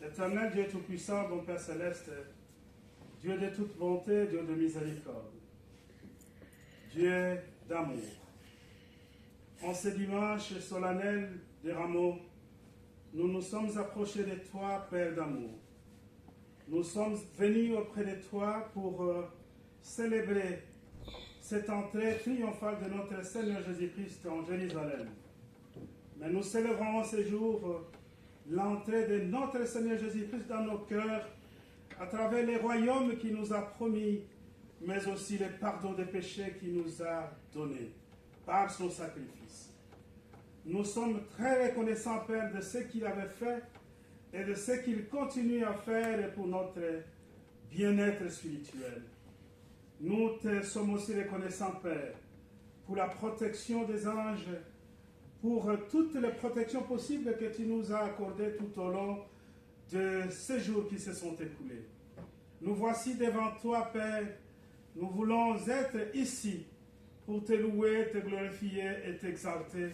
Éternel Dieu Tout-Puissant, bon Père Céleste, Dieu de toute bonté, Dieu de miséricorde, Dieu d'amour. En ce dimanche solennel des Rameaux, nous nous sommes approchés de toi, Père d'amour. Nous sommes venus auprès de toi pour célébrer cette entrée triomphale de notre Seigneur Jésus-Christ en Jérusalem. Mais nous célébrons en ce jour l'entrée de notre Seigneur Jésus-Christ dans nos cœurs à travers les royaumes qu'il nous a promis, mais aussi le pardon des péchés qu'il nous a donné par son sacrifice. Nous sommes très reconnaissants, Père, de ce qu'il avait fait et de ce qu'il continue à faire pour notre bien-être spirituel. Nous te sommes aussi reconnaissants, Père, pour la protection des anges, pour toutes les protections possibles que tu nous as accordées tout au long de ces jours qui se sont écoulés. Nous voici devant toi, Père. Nous voulons être ici pour te louer, te glorifier et t'exalter,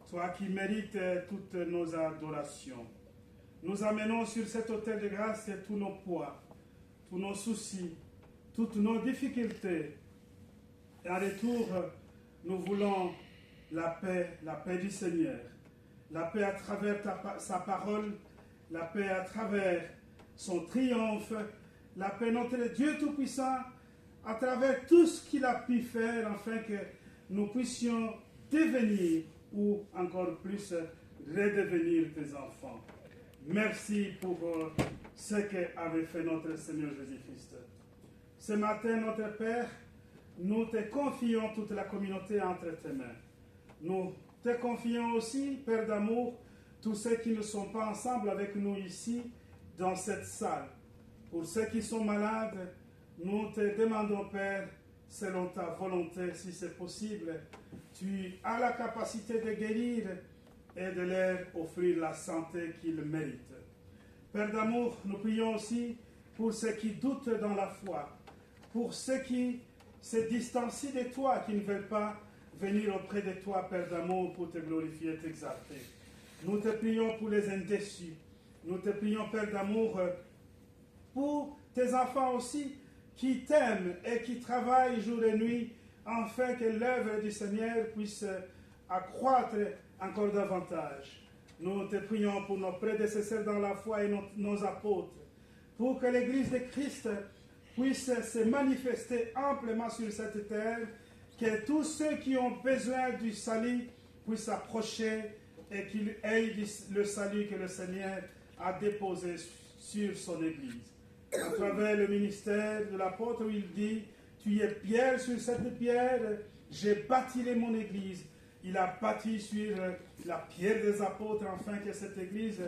toi qui mérites toutes nos adorations. Nous amenons sur cet autel de grâce tous nos poids, tous nos soucis, toutes nos difficultés. Et en retour, nous voulons la paix du Seigneur, la paix à travers sa parole, la paix à travers son triomphe, la paix notre Dieu Tout-Puissant, à travers tout ce qu'il a pu faire, afin que nous puissions devenir, ou encore plus, redevenir tes enfants. Merci pour ce qu'avait fait notre Seigneur Jésus-Christ. Ce matin, notre Père, nous te confions toute la communauté entre tes mains. Nous te confions aussi, Père d'amour, tous ceux qui ne sont pas ensemble avec nous ici, dans cette salle. Pour ceux qui sont malades, nous te demandons, Père, selon ta volonté, si c'est possible, tu as la capacité de guérir et de leur offrir la santé qu'ils méritent. Père d'amour, nous prions aussi pour ceux qui doutent dans la foi, pour ceux qui se distancient de toi, qui ne veulent pas venir auprès de toi, Père d'amour, pour te glorifier et t'exalter. Nous te prions pour les indécis. Nous te prions, Père d'amour, pour tes enfants aussi, qui t'aiment et qui travaillent jour et nuit, afin que l'œuvre du Seigneur puisse accroître encore davantage. Nous te prions pour nos prédécesseurs dans la foi et nos apôtres, pour que l'Église de Christ puisse se manifester amplement sur cette terre, que tous ceux qui ont besoin du salut puissent s'approcher et qu'ils aient le salut que le Seigneur a déposé sur son Église. À travers le ministère de l'apôtre, où il dit « Tu es pierre sur cette pierre, j'ai bâti mon Église ». Il a bâti sur la pierre des apôtres, afin que cette Église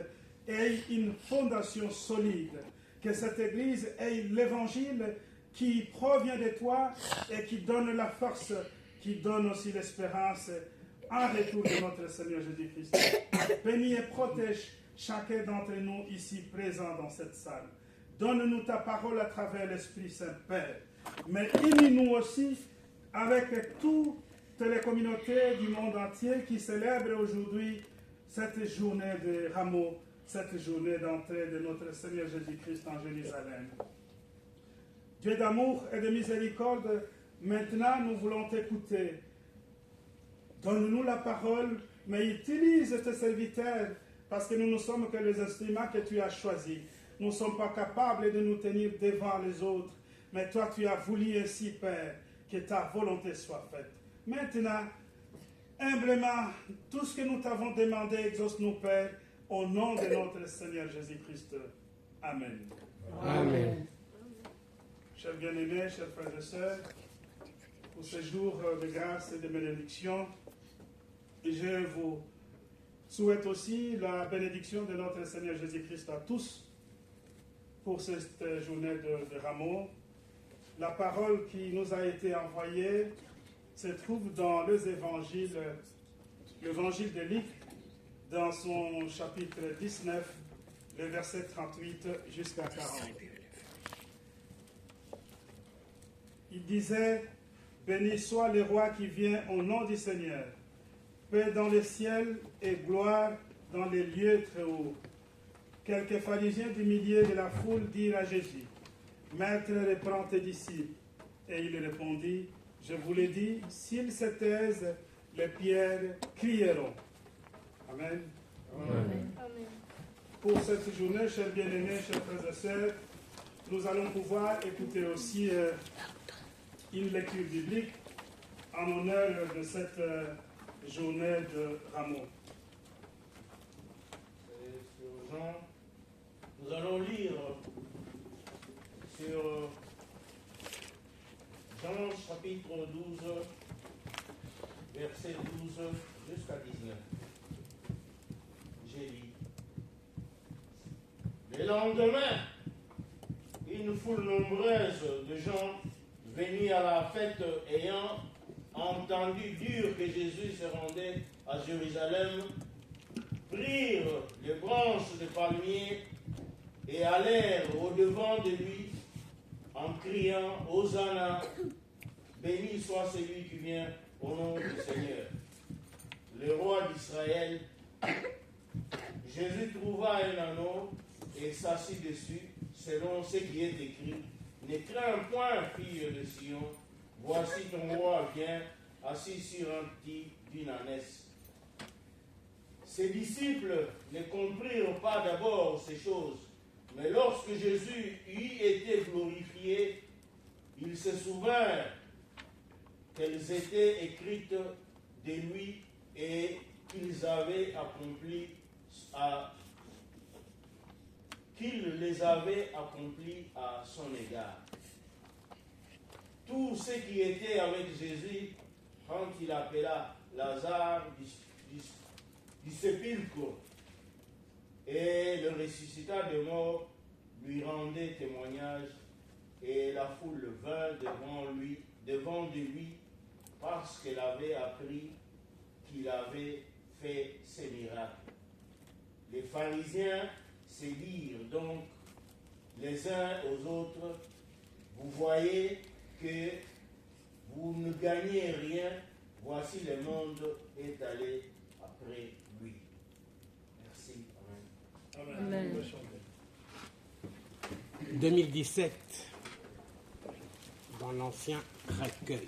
ait une fondation solide, que cette Église ait l'Évangile qui provient de toi et qui donne la force, qui donne aussi l'espérance en retour de notre Seigneur Jésus-Christ. Bénis et protège chacun d'entre nous ici présents dans cette salle. Donne-nous ta parole à travers l'Esprit Saint, Père. Mais unis-nous aussi avec toutes les communautés du monde entier qui célèbrent aujourd'hui cette journée de Rameau, cette journée d'entrée de notre Seigneur Jésus-Christ en Jérusalem. Dieu d'amour et de miséricorde, maintenant nous voulons t'écouter. Donne-nous la parole, mais utilise tes serviteurs, parce que nous ne sommes que les instruments que tu as choisis. Nous ne sommes pas capables de nous tenir devant les autres, mais toi tu as voulu ainsi, Père, que ta volonté soit faite. Maintenant, humblement, tout ce que nous t'avons demandé, exauce-nous, Père, au nom de notre Seigneur Jésus-Christ. Amen. Amen. Chers bien-aimés, chers frères et sœurs, pour ce jour de grâce et de bénédiction, je vous souhaite aussi la bénédiction de notre Seigneur Jésus-Christ à tous pour cette journée de Rameau. La parole qui nous a été envoyée se trouve dans les évangiles, l'évangile de Luc, dans son chapitre 19, le verset 38 jusqu'à 40. Il disait « Béni soit le roi qui vient au nom du Seigneur, paix dans le ciel et gloire dans les lieux très hauts. » Quelques pharisiens du milieu de la foule dirent à Jésus « Maître, reprends tes disciples. » Et il répondit « Je vous l'ai dit, s'ils se taisent, les pierres crieront. » Amen. Amen. Pour cette journée, chers bien-aimés, chers frères et sœurs, nous allons pouvoir écouter aussi une lecture biblique en honneur de cette journée de Rameau. Sur Jean, nous allons lire sur Jean chapitre 12, verset 12 jusqu'à 19. J'ai dit. Le lendemain, une foule nombreuse de gens venus à la fête ayant entendu dire que Jésus se rendait à Jérusalem, prirent les branches de palmier et allèrent au-devant de lui en criant « Hosanna, béni soit celui qui vient au nom du Seigneur, le roi d'Israël. » Jésus trouva un anneau et s'assit dessus, selon ce qui est écrit. « Ne crains point, fille de Sion, voici ton roi vient, assis sur un petit d'une ânesse. » Ses disciples ne comprirent pas d'abord ces choses, mais lorsque Jésus eut été glorifié, ils se souvinrent qu'elles étaient écrites de lui et qu'il les avait accomplies à son égard. Tous ceux qui étaient avec Jésus, quand il appela Lazare du sépulcre et le ressuscita de mort, lui rendaient témoignage, et la foule vint devant de lui, parce qu'elle avait appris qu'il avait fait ces miracles. Les pharisiens se dirent donc les uns aux autres, « Vous voyez que vous ne gagnez rien, voici le monde est allé après lui. » Merci. Amen. Amen. Amen. 2017, dans l'ancien recueil.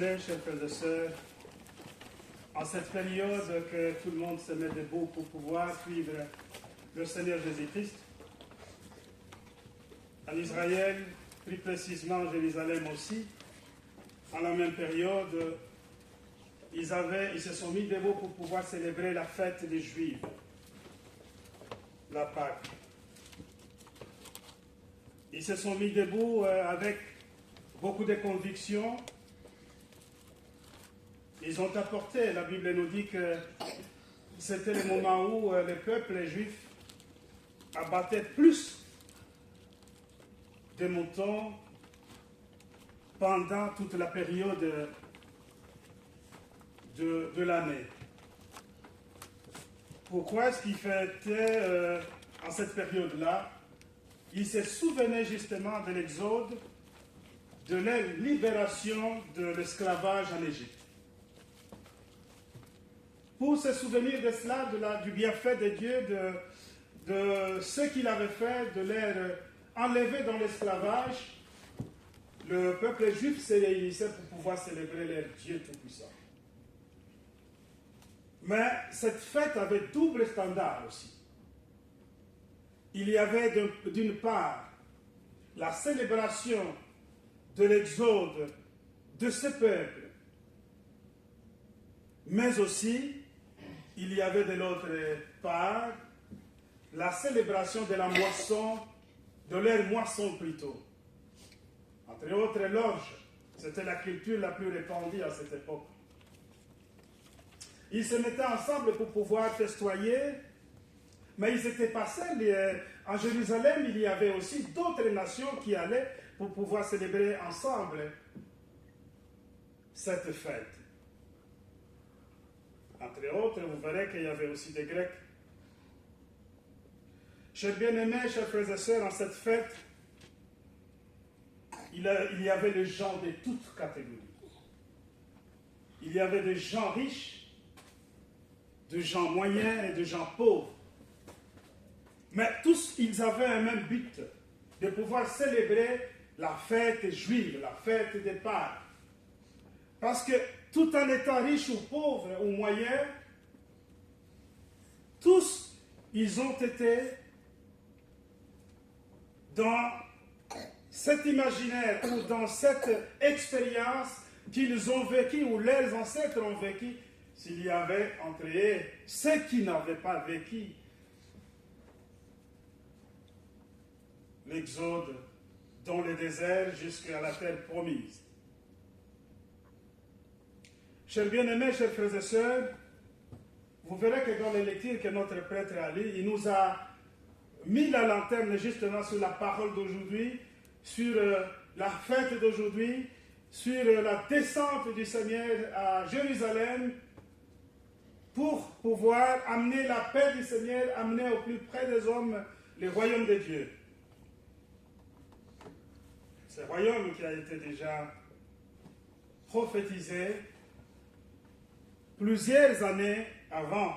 Assemblée, chers frères et sœurs, en cette période que tout le monde se met debout pour pouvoir suivre le Seigneur Jésus-Christ, en Israël, plus précisément en Jérusalem aussi, en la même période, ils se sont mis debout pour pouvoir célébrer la fête des Juifs, la Pâque. Ils se sont mis debout avec beaucoup de convictions. Ils ont apporté, la Bible nous dit que c'était le moment où le peuple juif abattait plus de moutons pendant toute la période de l'année. Pourquoi est-ce qu'ils fêtaient en cette période-là? Ils se souvenaient justement de l'Exode, de la libération de l'esclavage en Égypte. Pour se souvenir de cela, du bienfait de Dieu, de ce qu'il avait fait, de les enlever dans l'esclavage, le peuple juif se réunissait pour pouvoir célébrer leur Dieu Tout-Puissant. Mais cette fête avait double standard aussi. Il y avait d'une part la célébration de l'exode de ce peuple, mais aussi il y avait de l'autre part la célébration de la moisson, de leur moisson plutôt. Entre autres, l'orge, c'était la culture la plus répandue à cette époque. Ils se mettaient ensemble pour pouvoir festoyer, mais ils n'étaient pas seuls. En Jérusalem, il y avait aussi d'autres nations qui allaient pour pouvoir célébrer ensemble cette fête. Entre autres, vous verrez qu'il y avait aussi des Grecs. Chers bien-aimés, chers frères et sœurs, en cette fête, il y avait des gens de toutes catégories. Il y avait des gens riches, des gens moyens et des gens pauvres. Mais tous, ils avaient un même but, de pouvoir célébrer la fête juive, la fête des Pâques. Parce que tout en étant riches ou pauvres ou moyens, tous, ils ont été dans cet imaginaire ou dans cette expérience qu'ils ont vécue ou leurs ancêtres ont vécu, s'il y avait entre eux ceux qui n'avaient pas vécu l'exode dans le désert jusqu'à la terre promise. Chers bien-aimés, chers frères et sœurs, vous verrez que dans les lectures que notre prêtre a lues, il nous a mis la lanterne justement sur la parole d'aujourd'hui, sur la fête d'aujourd'hui, sur la descente du Seigneur à Jérusalem, pour pouvoir amener la paix du Seigneur, amener au plus près des hommes le royaume de Dieu. Ce royaume qui a été déjà prophétisé plusieurs années avant.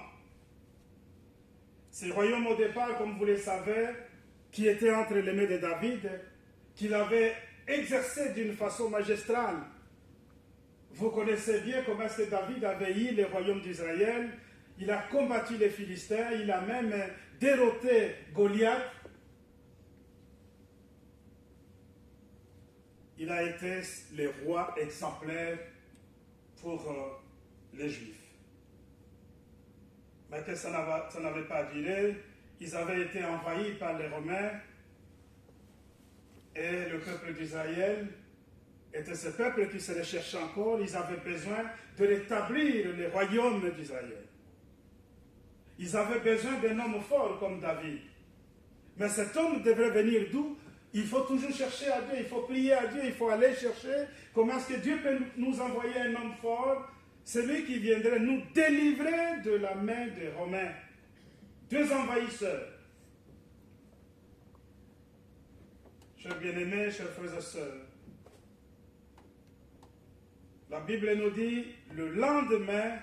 Ce royaume au départ, comme vous le savez, qui était entre les mains de David, qu'il avait exercé d'une façon magistrale. Vous connaissez bien comment est-ce que David avait eu le royaume d'Israël. Il a combattu les Philistins, il a même déroté Goliath. Il a été le roi exemplaire pour les Juifs. Mais que ça n'avait pas duré. Ils avaient été envahis par les Romains et le peuple d'Israël était ce peuple qui se recherchait encore. Ils avaient besoin de rétablir le royaume d'Israël. Ils avaient besoin d'un homme fort comme David. Mais cet homme devrait venir d'où? Il faut toujours chercher à Dieu, il faut prier à Dieu, il faut aller chercher comment est-ce que Dieu peut nous envoyer un homme fort, celui qui viendrait nous délivrer de la main des Romains, deux envahisseurs. Chers bien-aimés, chers frères et sœurs, la Bible nous dit, le lendemain,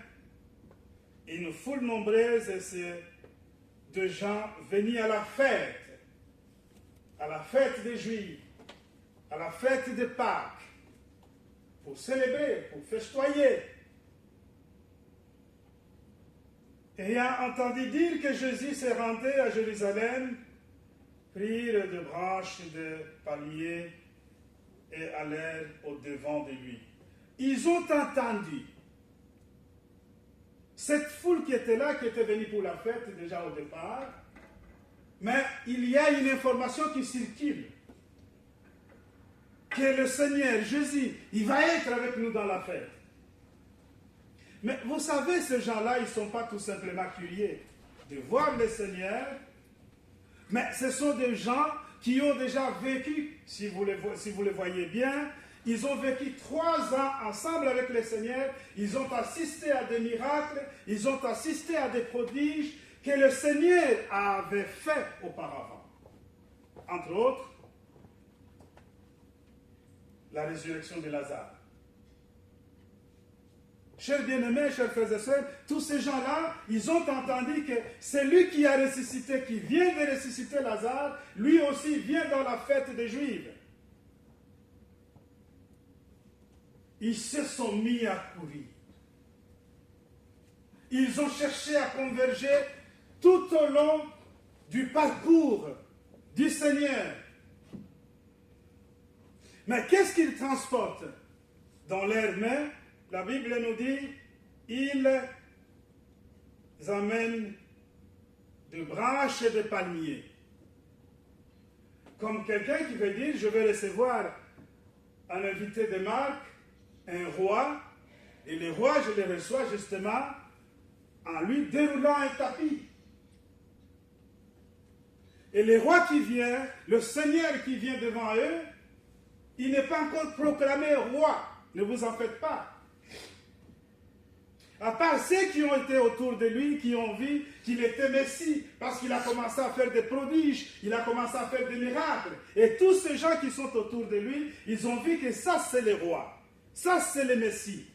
une foule nombreuse de gens venus à la fête des Juifs, à la fête de Pâques. pour célébrer, pour festoyer. Ayant entendu dire que Jésus s'est rendu à Jérusalem, prirent de branches de palmiers et allèrent au-devant de lui. Ils ont entendu. Cette foule qui était là, qui était venue pour la fête déjà au départ, mais il y a une information qui circule. Que le Seigneur Jésus, il va être avec nous dans la fête. Mais vous savez, ces gens-là, ils ne sont pas tout simplement curieux de voir le Seigneur, mais ce sont des gens qui ont déjà vécu, si vous le voyez bien, ils ont vécu 3 ans ensemble avec le Seigneur, ils ont assisté à des miracles, ils ont assisté à des prodiges que le Seigneur avait fait auparavant. Entre autres, la résurrection de Lazare. Chers bien-aimés, chers frères et sœurs, tous ces gens-là, ils ont entendu que c'est lui qui a ressuscité, qui vient de ressusciter Lazare, lui aussi vient dans la fête des Juifs. Ils se sont mis à courir. Ils ont cherché à converger tout au long du parcours du Seigneur. Mais qu'est-ce qu'ils transportent? Dans leurs mains, la Bible nous dit, ils amènent de branches de palmiers. Comme quelqu'un qui veut dire, je vais recevoir un invité de marque, un roi, et le roi, je le reçois justement en lui déroulant un tapis. Et le roi qui vient, le Seigneur qui vient devant eux, il n'est pas encore proclamé roi, ne vous en faites pas. À part ceux qui ont été autour de lui, qui ont vu qu'il était Messie, parce qu'il a commencé à faire des prodiges, il a commencé à faire des miracles. Et tous ces gens qui sont autour de lui, ils ont vu que ça c'est le roi, ça c'est le Messie.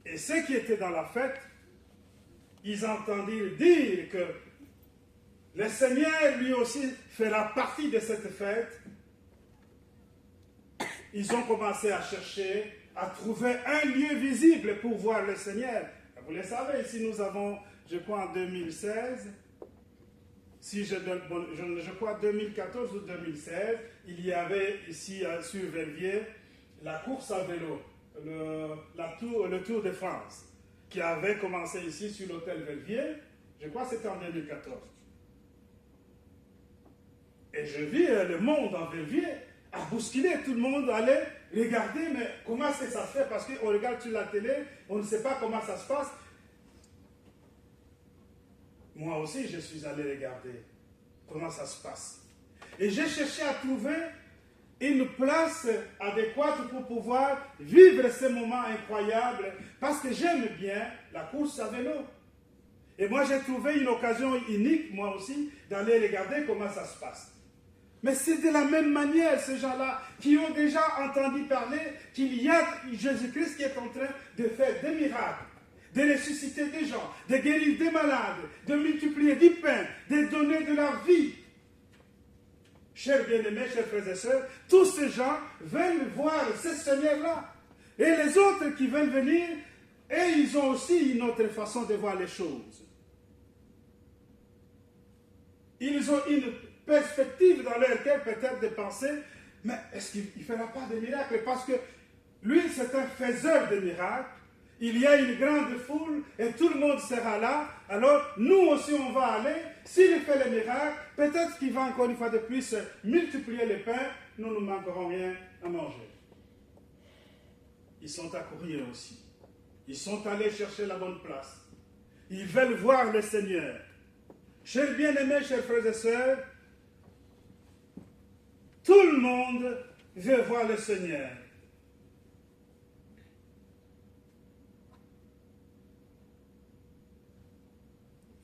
Et ceux qui étaient dans la fête, ils entendirent dire que le Seigneur lui aussi fera partie de cette fête. Ils ont commencé à chercher, à trouver un lieu visible pour voir le Seigneur. Vous le savez, ici nous avons, je crois en 2016, si je crois 2014 ou 2016, il y avait ici sur Verviers la course à vélo, le Tour de France, qui avait commencé ici sur l'hôtel Verviers, je crois que c'était en 2014. Et je vis le monde en Verviers à bousculer, tout le monde allait regarder, mais comment est-ce que ça se fait? Parce qu'on regarde sur la télé, on ne sait pas comment ça se passe. Moi aussi, je suis allé regarder comment ça se passe. Et j'ai cherché à trouver une place adéquate pour pouvoir vivre ces moments incroyables, parce que j'aime bien la course à vélo. Et moi, j'ai trouvé une occasion unique, moi aussi, d'aller regarder comment ça se passe. Mais c'est de la même manière, ces gens-là, qui ont déjà entendu parler qu'il y a Jésus-Christ qui est en train de faire des miracles, de ressusciter des gens, de guérir des malades, de multiplier du pain, de donner de la vie. Chers bien-aimés, chers frères et sœurs, tous ces gens veulent voir ce Seigneur-là. Et les autres qui veulent venir, et ils ont aussi une autre façon de voir les choses. Ils ont une perspective dans leur cœur peut-être de penser, mais est-ce qu'il ne fera pas de miracles? Parce que lui, c'est un faiseur de miracles. Il y a une grande foule et tout le monde sera là. Alors, nous aussi, on va aller. S'il fait le miracle, peut-être qu'il va encore une fois de plus multiplier les pains. Nous ne manquerons rien à manger. Ils sont accourus aussi. Ils sont allés chercher la bonne place. Ils veulent voir le Seigneur. Chers bien-aimés, chers frères et sœurs, tout le monde veut voir le Seigneur.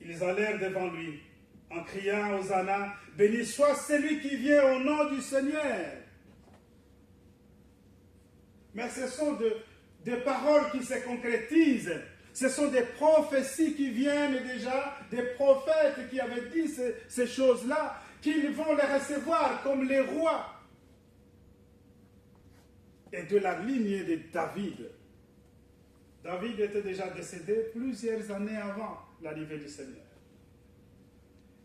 Ils allèrent devant lui en criant Hosanna, béni soit celui qui vient au nom du Seigneur. Mais ce sont des paroles qui se concrétisent. Ce sont des prophéties qui viennent déjà, des prophètes qui avaient dit ces choses-là, qu'ils vont les recevoir comme les rois. et de la lignée de David. David était déjà décédé plusieurs années avant l'arrivée du Seigneur.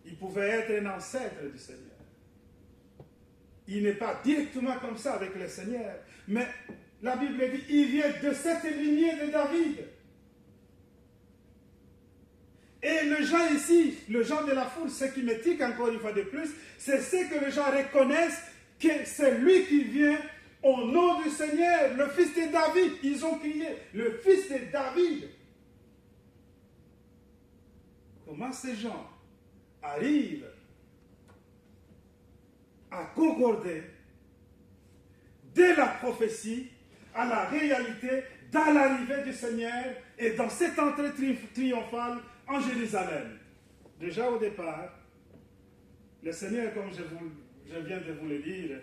Il pouvait être un ancêtre du Seigneur. Il n'est pas directement comme ça avec le Seigneur, mais la Bible dit il vient de cette lignée de David. Et le gens ici, le gens de la foule, ce qui me tique encore une fois de plus, c'est ce que les gens reconnaissent que c'est lui qui vient au nom du Seigneur, le fils de David. Ils ont crié, le fils de David. Comment ces gens arrivent à concorder de la prophétie à la réalité dans l'arrivée du Seigneur et dans cette entrée triomphale en Jérusalem. Déjà au départ, le Seigneur, comme je viens de vous le dire,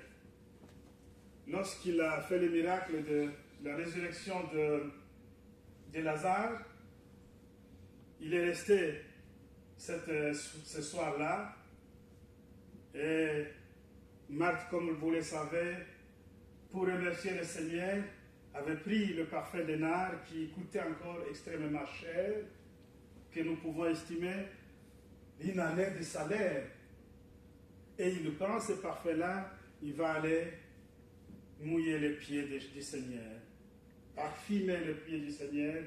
lorsqu'il a fait le miracle de la résurrection de Lazare, il est resté ce soir-là et Marthe, comme vous le savez, pour remercier le Seigneur, avait pris le parfum de nard qui coûtait encore extrêmement cher, que nous pouvons estimer une année de salaire. Et il prend ce parfum-là, il va aller mouiller les pieds du Seigneur, parfumer les pieds du Seigneur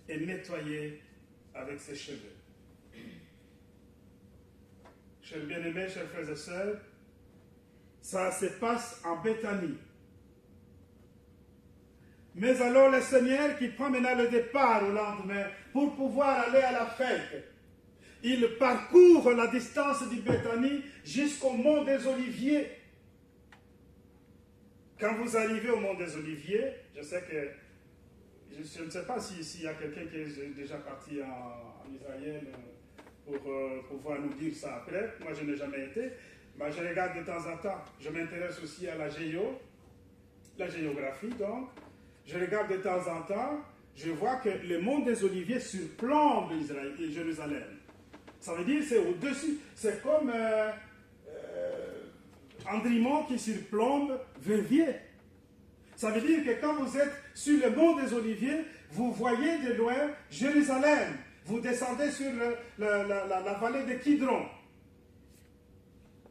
et nettoyer avec ses cheveux. Chers bien-aimés, chers frères et sœurs, ça se passe en Béthanie. Mais alors le Seigneur qui prend maintenant le départ au lendemain pour pouvoir aller à la fête, il parcourt la distance de Béthanie jusqu'au mont des Oliviers. Quand vous arrivez au mont des Oliviers, je sais que, je ne sais pas s'il y a quelqu'un qui est déjà parti en Israël pour pouvoir nous dire ça après. Moi, je n'ai jamais été. Mais je regarde de temps en temps. Je m'intéresse aussi à la géographie, donc. Je regarde de temps en temps, je vois que le mont des Oliviers surplombe Jérusalem. Ça veut dire que c'est au-dessus. C'est comme Andrimont qui surplombe Verviers. Ça veut dire que quand vous êtes sur le mont des Oliviers, vous voyez de loin Jérusalem. Vous descendez sur la vallée de Kidron.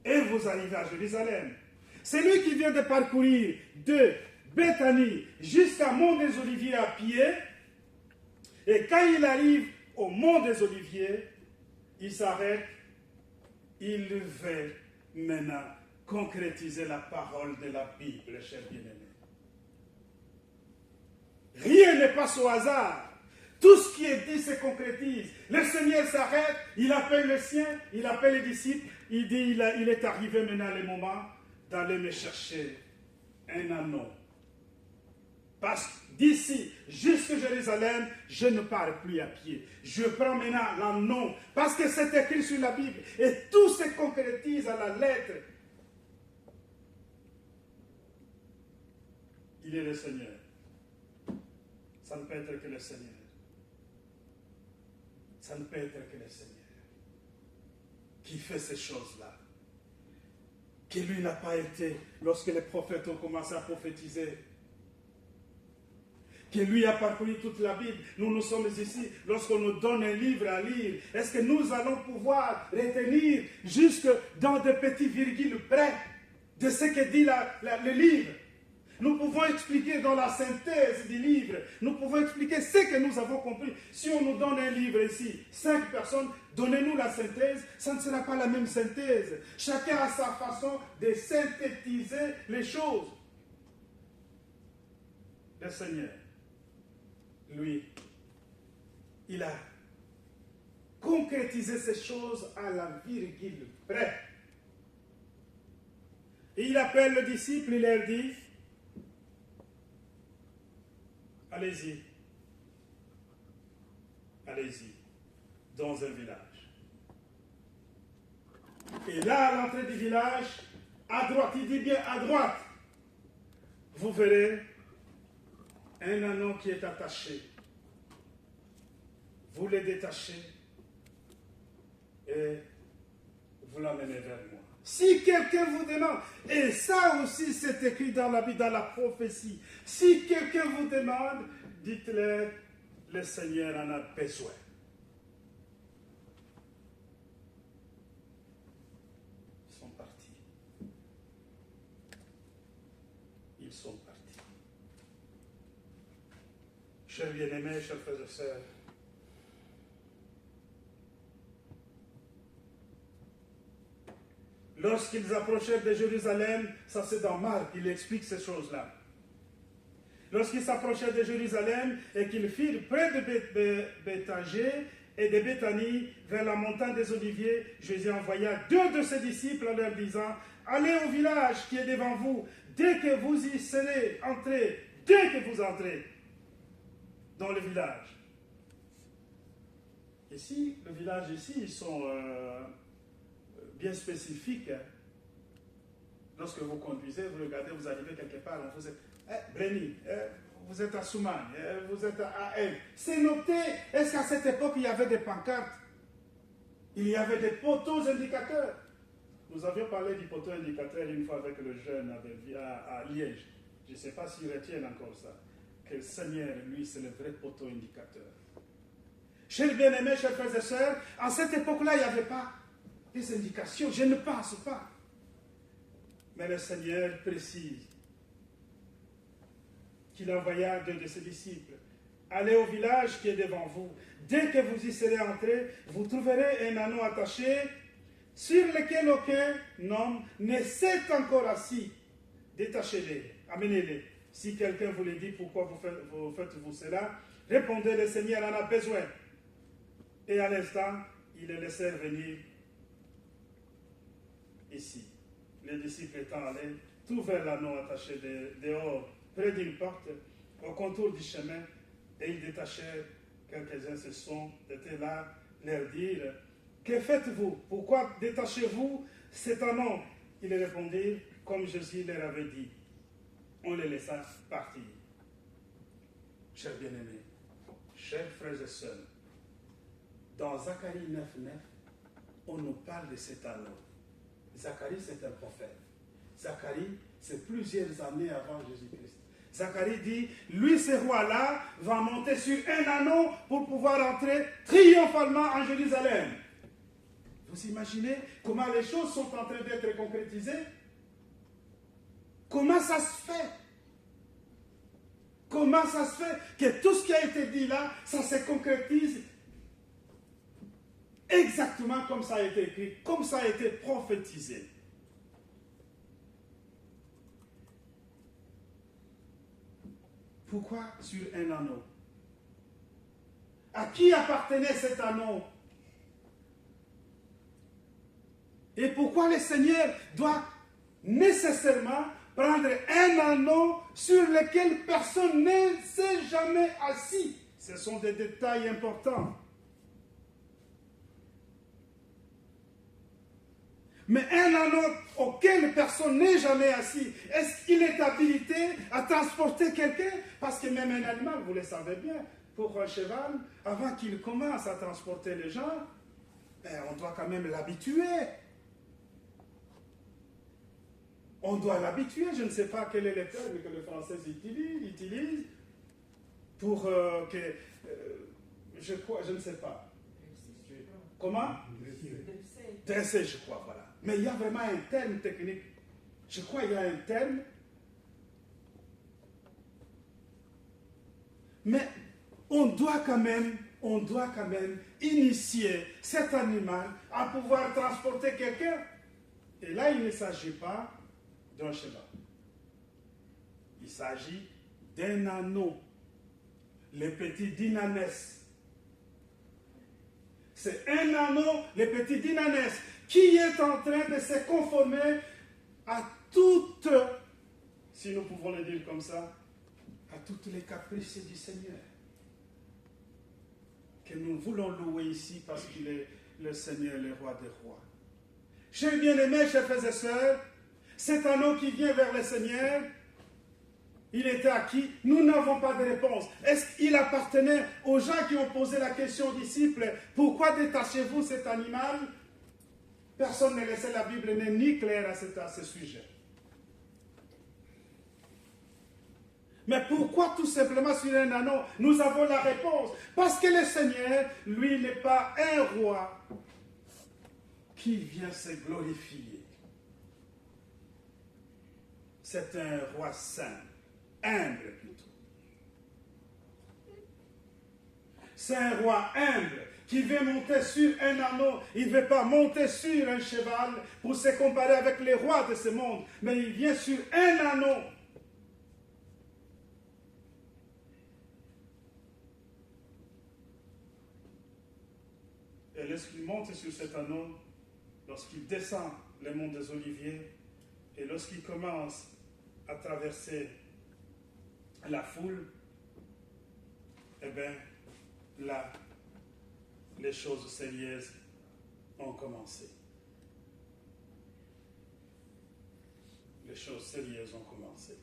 Et vous arrivez à Jérusalem. C'est lui qui vient de parcourir de Béthanie jusqu'à Mont des Oliviers à pied. Et quand il arrive au Mont des Oliviers, il s'arrête. Il veut maintenant concrétiser la parole de la Bible, chers bien-aimés. Rien n'est pas au hasard. Tout ce qui est dit se concrétise. Le Seigneur s'arrête, il appelle les siens, il appelle les disciples, il dit, il est arrivé maintenant le moment d'aller me chercher un anneau. Parce que d'ici jusqu'à Jérusalem, je ne pars plus à pied. Je prends maintenant l'anneau, parce que c'est écrit sur la Bible, et tout se concrétise à la lettre. Il est le Seigneur. Ça ne peut être que le Seigneur. Ça ne peut être que le Seigneur qui fait ces choses-là. Que lui n'a pas été, lorsque les prophètes ont commencé à prophétiser, que lui a parcouru toute la Bible. Nous sommes ici, lorsqu'on nous donne un livre à lire, est-ce que nous allons pouvoir retenir jusque dans des petits virgules près de ce que dit le livre? Nous pouvons expliquer dans la synthèse du livre, nous pouvons expliquer ce que nous avons compris. Si on nous donne un livre ici, 5 personnes, donnez-nous la synthèse, ça ne sera pas la même synthèse. Chacun a sa façon de synthétiser les choses. Le Seigneur, lui, il a concrétisé ces choses à la virgule près. Et il appelle le disciple, il leur dit, allez-y, allez-y, dans un village. Et là, à l'entrée du village, à droite, il dit bien à droite, vous verrez un anneau qui est attaché. Vous le détachez et vous l'amenez vers moi. Si quelqu'un vous demande, et ça aussi c'est écrit dans la Bible, dans la prophétie, si quelqu'un vous demande, dites-le, le Seigneur en a besoin. Ils sont partis. Ils sont partis. Chers bien-aimés, chers frères et sœurs, lorsqu'ils approchèrent de Jérusalem, ça c'est dans Marc, il explique ces choses-là. Lorsqu'ils s'approchèrent de Jérusalem et qu'ils firent près de Béthagée et de Béthanie, vers la montagne des Oliviers, Jésus envoya 2 de ses disciples en leur disant, allez au village qui est devant vous, dès que vous y serez entrés, dès que vous entrez dans le village. Ici, le village ici, ils sont bien spécifiques. Lorsque vous conduisez, vous regardez, vous arrivez quelque part, on vous dit, Brény, vous êtes à Soumagne, vous êtes à Aix. C'est noté. Est-ce qu'à cette époque, il y avait des pancartes? Il y avait des poteaux indicateurs. Nous avions parlé du poteau indicateur une fois avec le jeune à Liège. Je ne sais pas s'ils retiennent encore ça. Que le Seigneur, lui, c'est le vrai poteau indicateur. Chers bien-aimés, chers frères et sœurs, à cette époque-là, il n'y avait pas des indications. Je ne pense pas. Mais le Seigneur précise qu'il envoya 2 de ses disciples. Allez au village qui est devant vous. Dès que vous y serez entrés, vous trouverez un anneau attaché sur lequel aucun homme ne s'est encore assis. Détachez-les, amenez-les. Si quelqu'un vous le dit, pourquoi vous faites-vous cela? Répondez, le Seigneur en a besoin. Et à l'instant, ils les laissèrent venir ici. Les disciples étant allés, trouvèrent l'anneau attaché dehors, près d'une porte, au contour du chemin, et ils détachèrent. Quelques-uns étaient là, leur dire, que faites-vous? Pourquoi détachez-vous cet anneau? Ils répondirent, comme Jésus leur avait dit. On les laissa partir. Chers bien-aimés, chers frères et sœurs, dans Zacharie 9:9, on nous parle de cet anneau. Zacharie, c'est un prophète. Zacharie, c'est plusieurs années avant Jésus-Christ. Zacharie dit, lui, ce roi-là, va monter sur un anneau pour pouvoir entrer triomphalement en Jérusalem. Vous imaginez comment les choses sont en train d'être concrétisées? Comment ça se fait? Comment ça se fait que tout ce qui a été dit là, ça se concrétise exactement comme ça a été écrit, comme ça a été prophétisé? Pourquoi sur un anneau? À qui appartenait cet anneau? Et pourquoi le Seigneur doit nécessairement prendre un anneau sur lequel personne ne s'est jamais assis? Ce sont des détails importants. Mais un anneau auquel personne n'est jamais assis, est-ce qu'il est habilité à transporter quelqu'un? Parce que même un animal, vous le savez bien, pour un cheval, avant qu'il commence à transporter les gens, on doit quand même l'habituer. On doit l'habituer. Je ne sais pas quel est le terme que les Français utilisent pour que... je ne sais pas. Comment? Dresser, je crois, voilà. Mais il y a vraiment un terme technique. Je crois qu'il y a un terme. Mais on doit quand même initier cet animal à pouvoir transporter quelqu'un. Et là, il ne s'agit pas d'un cheval. Il s'agit d'un anneau. Le petit dynanès. C'est un anneau, le petit dynanès, qui est en train de se conformer à toutes, si nous pouvons le dire comme ça, à toutes les caprices du Seigneur. Que nous voulons louer ici parce qu'il est le Seigneur, le roi des rois. Chers bien-aimés, chers frères et sœurs, cet anneau qui vient vers le Seigneur, il était à qui? Nous n'avons pas de réponse. Est-ce qu'il appartenait aux gens qui ont posé la question aux disciples, pourquoi détachez-vous cet animal? Personne ne laissait la Bible n'est ni claire à ce sujet. Mais pourquoi tout simplement sur un anneau? Nous avons la réponse. Parce que le Seigneur, lui, n'est pas un roi qui vient se glorifier. C'est un roi saint, humble plutôt. C'est un roi humble qui veut monter sur un anneau. Il ne veut pas monter sur un cheval pour se comparer avec les rois de ce monde, mais il vient sur un anneau. Et lorsqu'il monte sur cet anneau, lorsqu'il descend les monts des Oliviers, et lorsqu'il commence à traverser la foule, eh bien, là, les choses sérieuses ont commencé. Les choses sérieuses ont commencé.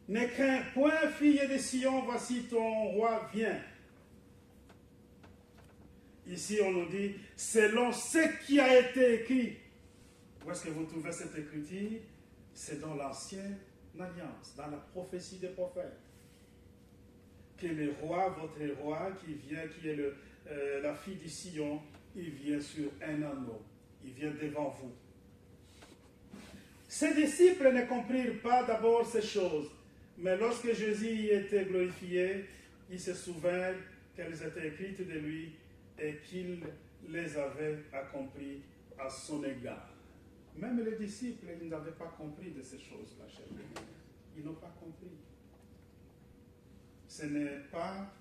Ne crains point, fille de Sion, voici ton roi vient. Ici, on nous dit, selon ce qui a été écrit. Où est-ce que vous trouvez cette écriture? C'est dans l'Ancienne Alliance, dans la prophétie des prophètes. Que le roi, votre roi, qui vient, qui est la fille de Sion, il vient sur un anneau. Il vient devant vous. Ses disciples ne comprirent pas d'abord ces choses. Mais lorsque Jésus était glorifié, ils se souvinrent qu'elles étaient écrites de lui et qu'il les avait accomplies à son égard. Même les disciples, ils n'avaient pas compris de ces choses-là, chers amis. Ils n'ont pas compris. Ce n'est pas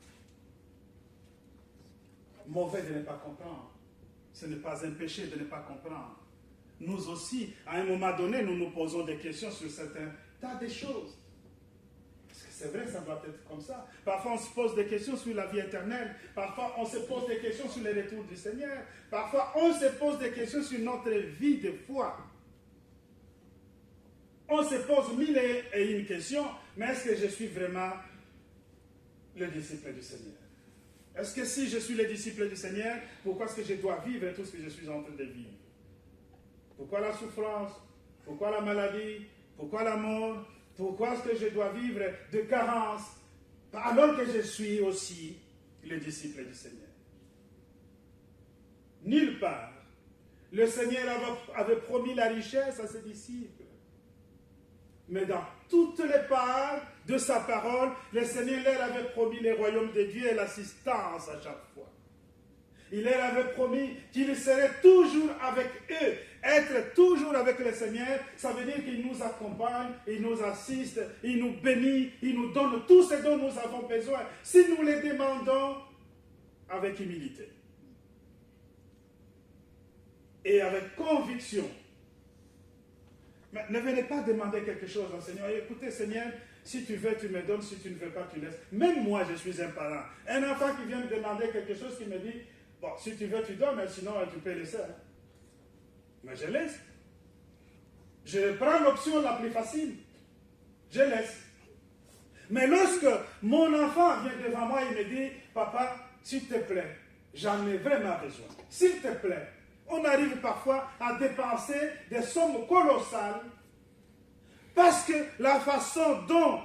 mauvais de ne pas comprendre. Ce n'est pas un péché de ne pas comprendre. Nous aussi, à un moment donné, nous nous posons des questions sur certains tas de choses. C'est vrai, ça doit être comme ça. Parfois, on se pose des questions sur la vie éternelle. Parfois, on se pose des questions sur le retour du Seigneur. Parfois, on se pose des questions sur notre vie de foi. On se pose mille et une questions, mais est-ce que je suis vraiment le disciple du Seigneur? Est-ce que si je suis le disciple du Seigneur, pourquoi est-ce que je dois vivre tout ce que je suis en train de vivre? Pourquoi la souffrance? Pourquoi la maladie? Pourquoi la mort? Pourquoi est-ce que je dois vivre de carence alors que je suis aussi le disciple du Seigneur? Nulle part, le Seigneur avait promis la richesse à ses disciples. Mais dans toutes les parts de sa parole, le Seigneur leur avait promis le royaume de Dieu et l'assistance à chaque fois. Il leur avait promis qu'il serait toujours avec eux. Être toujours avec le Seigneur, ça veut dire qu'il nous accompagne, il nous assiste, il nous bénit, il nous donne tout ce dont nous avons besoin, si nous le demandons avec humilité et avec conviction. Mais ne venez pas demander quelque chose au Seigneur. Écoutez, Seigneur, si tu veux, tu me donnes, si tu ne veux pas, tu laisses. Même moi, je suis un parent. Un enfant qui vient me demander quelque chose, qui me dit, bon, si tu veux, tu donnes, mais sinon, tu peux laisser. Hein. Mais je laisse. Je prends l'option la plus facile. Je laisse. Mais lorsque mon enfant vient devant moi et me dit, papa, s'il te plaît, j'en ai vraiment besoin. S'il te plaît. On arrive parfois à dépenser des sommes colossales parce que la façon dont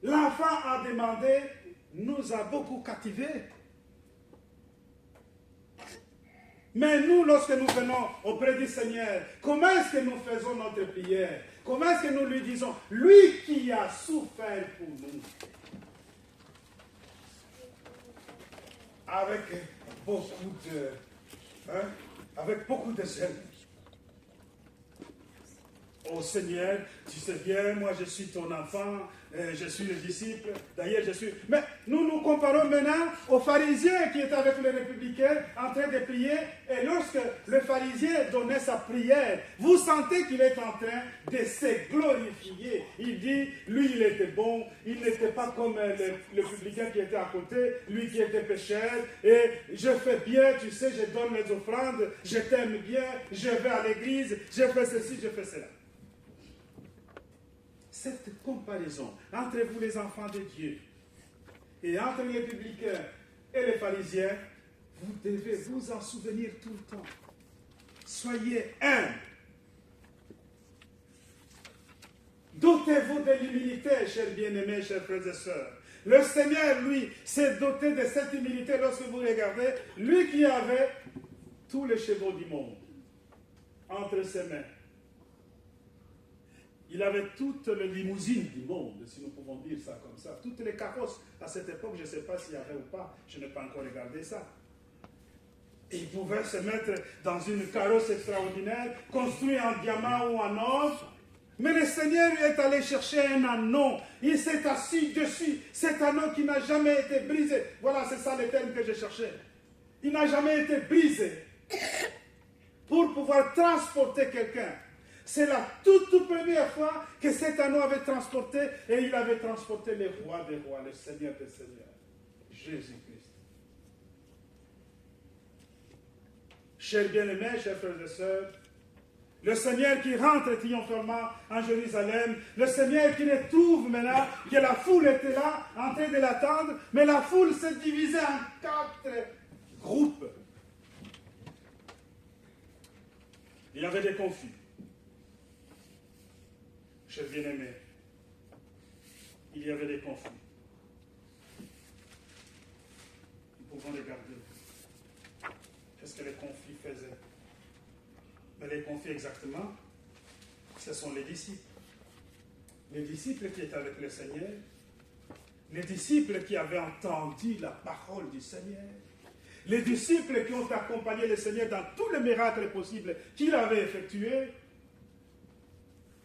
l'enfant a demandé nous a beaucoup captivés. Mais nous, lorsque nous venons auprès du Seigneur, comment est-ce que nous faisons notre prière? Comment est-ce que nous lui disons, lui qui a souffert pour nous? Avec beaucoup de zèle. Oh Seigneur, tu sais bien, moi je suis ton enfant, je suis le disciple, d'ailleurs je suis... Mais nous nous comparons maintenant aux pharisiens qui étaient avec les républicains en train de prier, et lorsque le pharisien donnait sa prière, vous sentez qu'il est en train de se glorifier. Il dit, lui il était bon, il n'était pas comme le publicain qui était à côté, lui qui était pécheur, et je fais bien, tu sais, je donne les offrandes, je t'aime bien, je vais à l'église, je fais ceci, je fais cela. Cette comparaison entre vous les enfants de Dieu et entre les publicains et les pharisiens Vous devez vous en souvenir tout le temps. Soyez humble. Dotez-vous de l'humilité, chers bien-aimés, chers frères et sœurs. Le Seigneur, lui, s'est doté de cette humilité lorsque vous regardez, lui qui avait tous les chevaux du monde entre ses mains. Il avait toutes les limousines du monde, si nous pouvons dire ça comme ça. Toutes les carrosses à cette époque, je ne sais pas s'il y avait ou pas, je n'ai pas encore regardé ça. Et il pouvait se mettre dans une carrosse extraordinaire, construite en diamant ou en or. Mais le Seigneur est allé chercher un anneau. Il s'est assis dessus. Cet anneau qui n'a jamais été brisé. Voilà, c'est ça le terme que je cherchais. Il n'a jamais été brisé. Pour pouvoir transporter quelqu'un. C'est la toute première fois que cet anneau avait transporté, et il avait transporté le roi des rois, le Seigneur des seigneurs, Jésus-Christ. Chers bien-aimés, chers frères et sœurs, le Seigneur qui rentre triomphalement en Jérusalem, le Seigneur qui les trouve maintenant, que la foule était là, en train de l'attendre, mais la foule s'est divisée en 4 groupes. Il y avait des conflits. Chers bien-aimés, il y avait des conflits. Nous pouvons regarder. Qu'est-ce que les conflits faisaient? Mais les conflits exactement, ce sont les disciples. Les disciples qui étaient avec le Seigneur, les disciples qui avaient entendu la parole du Seigneur, les disciples qui ont accompagné le Seigneur dans tous les miracles possibles qu'il avait effectués.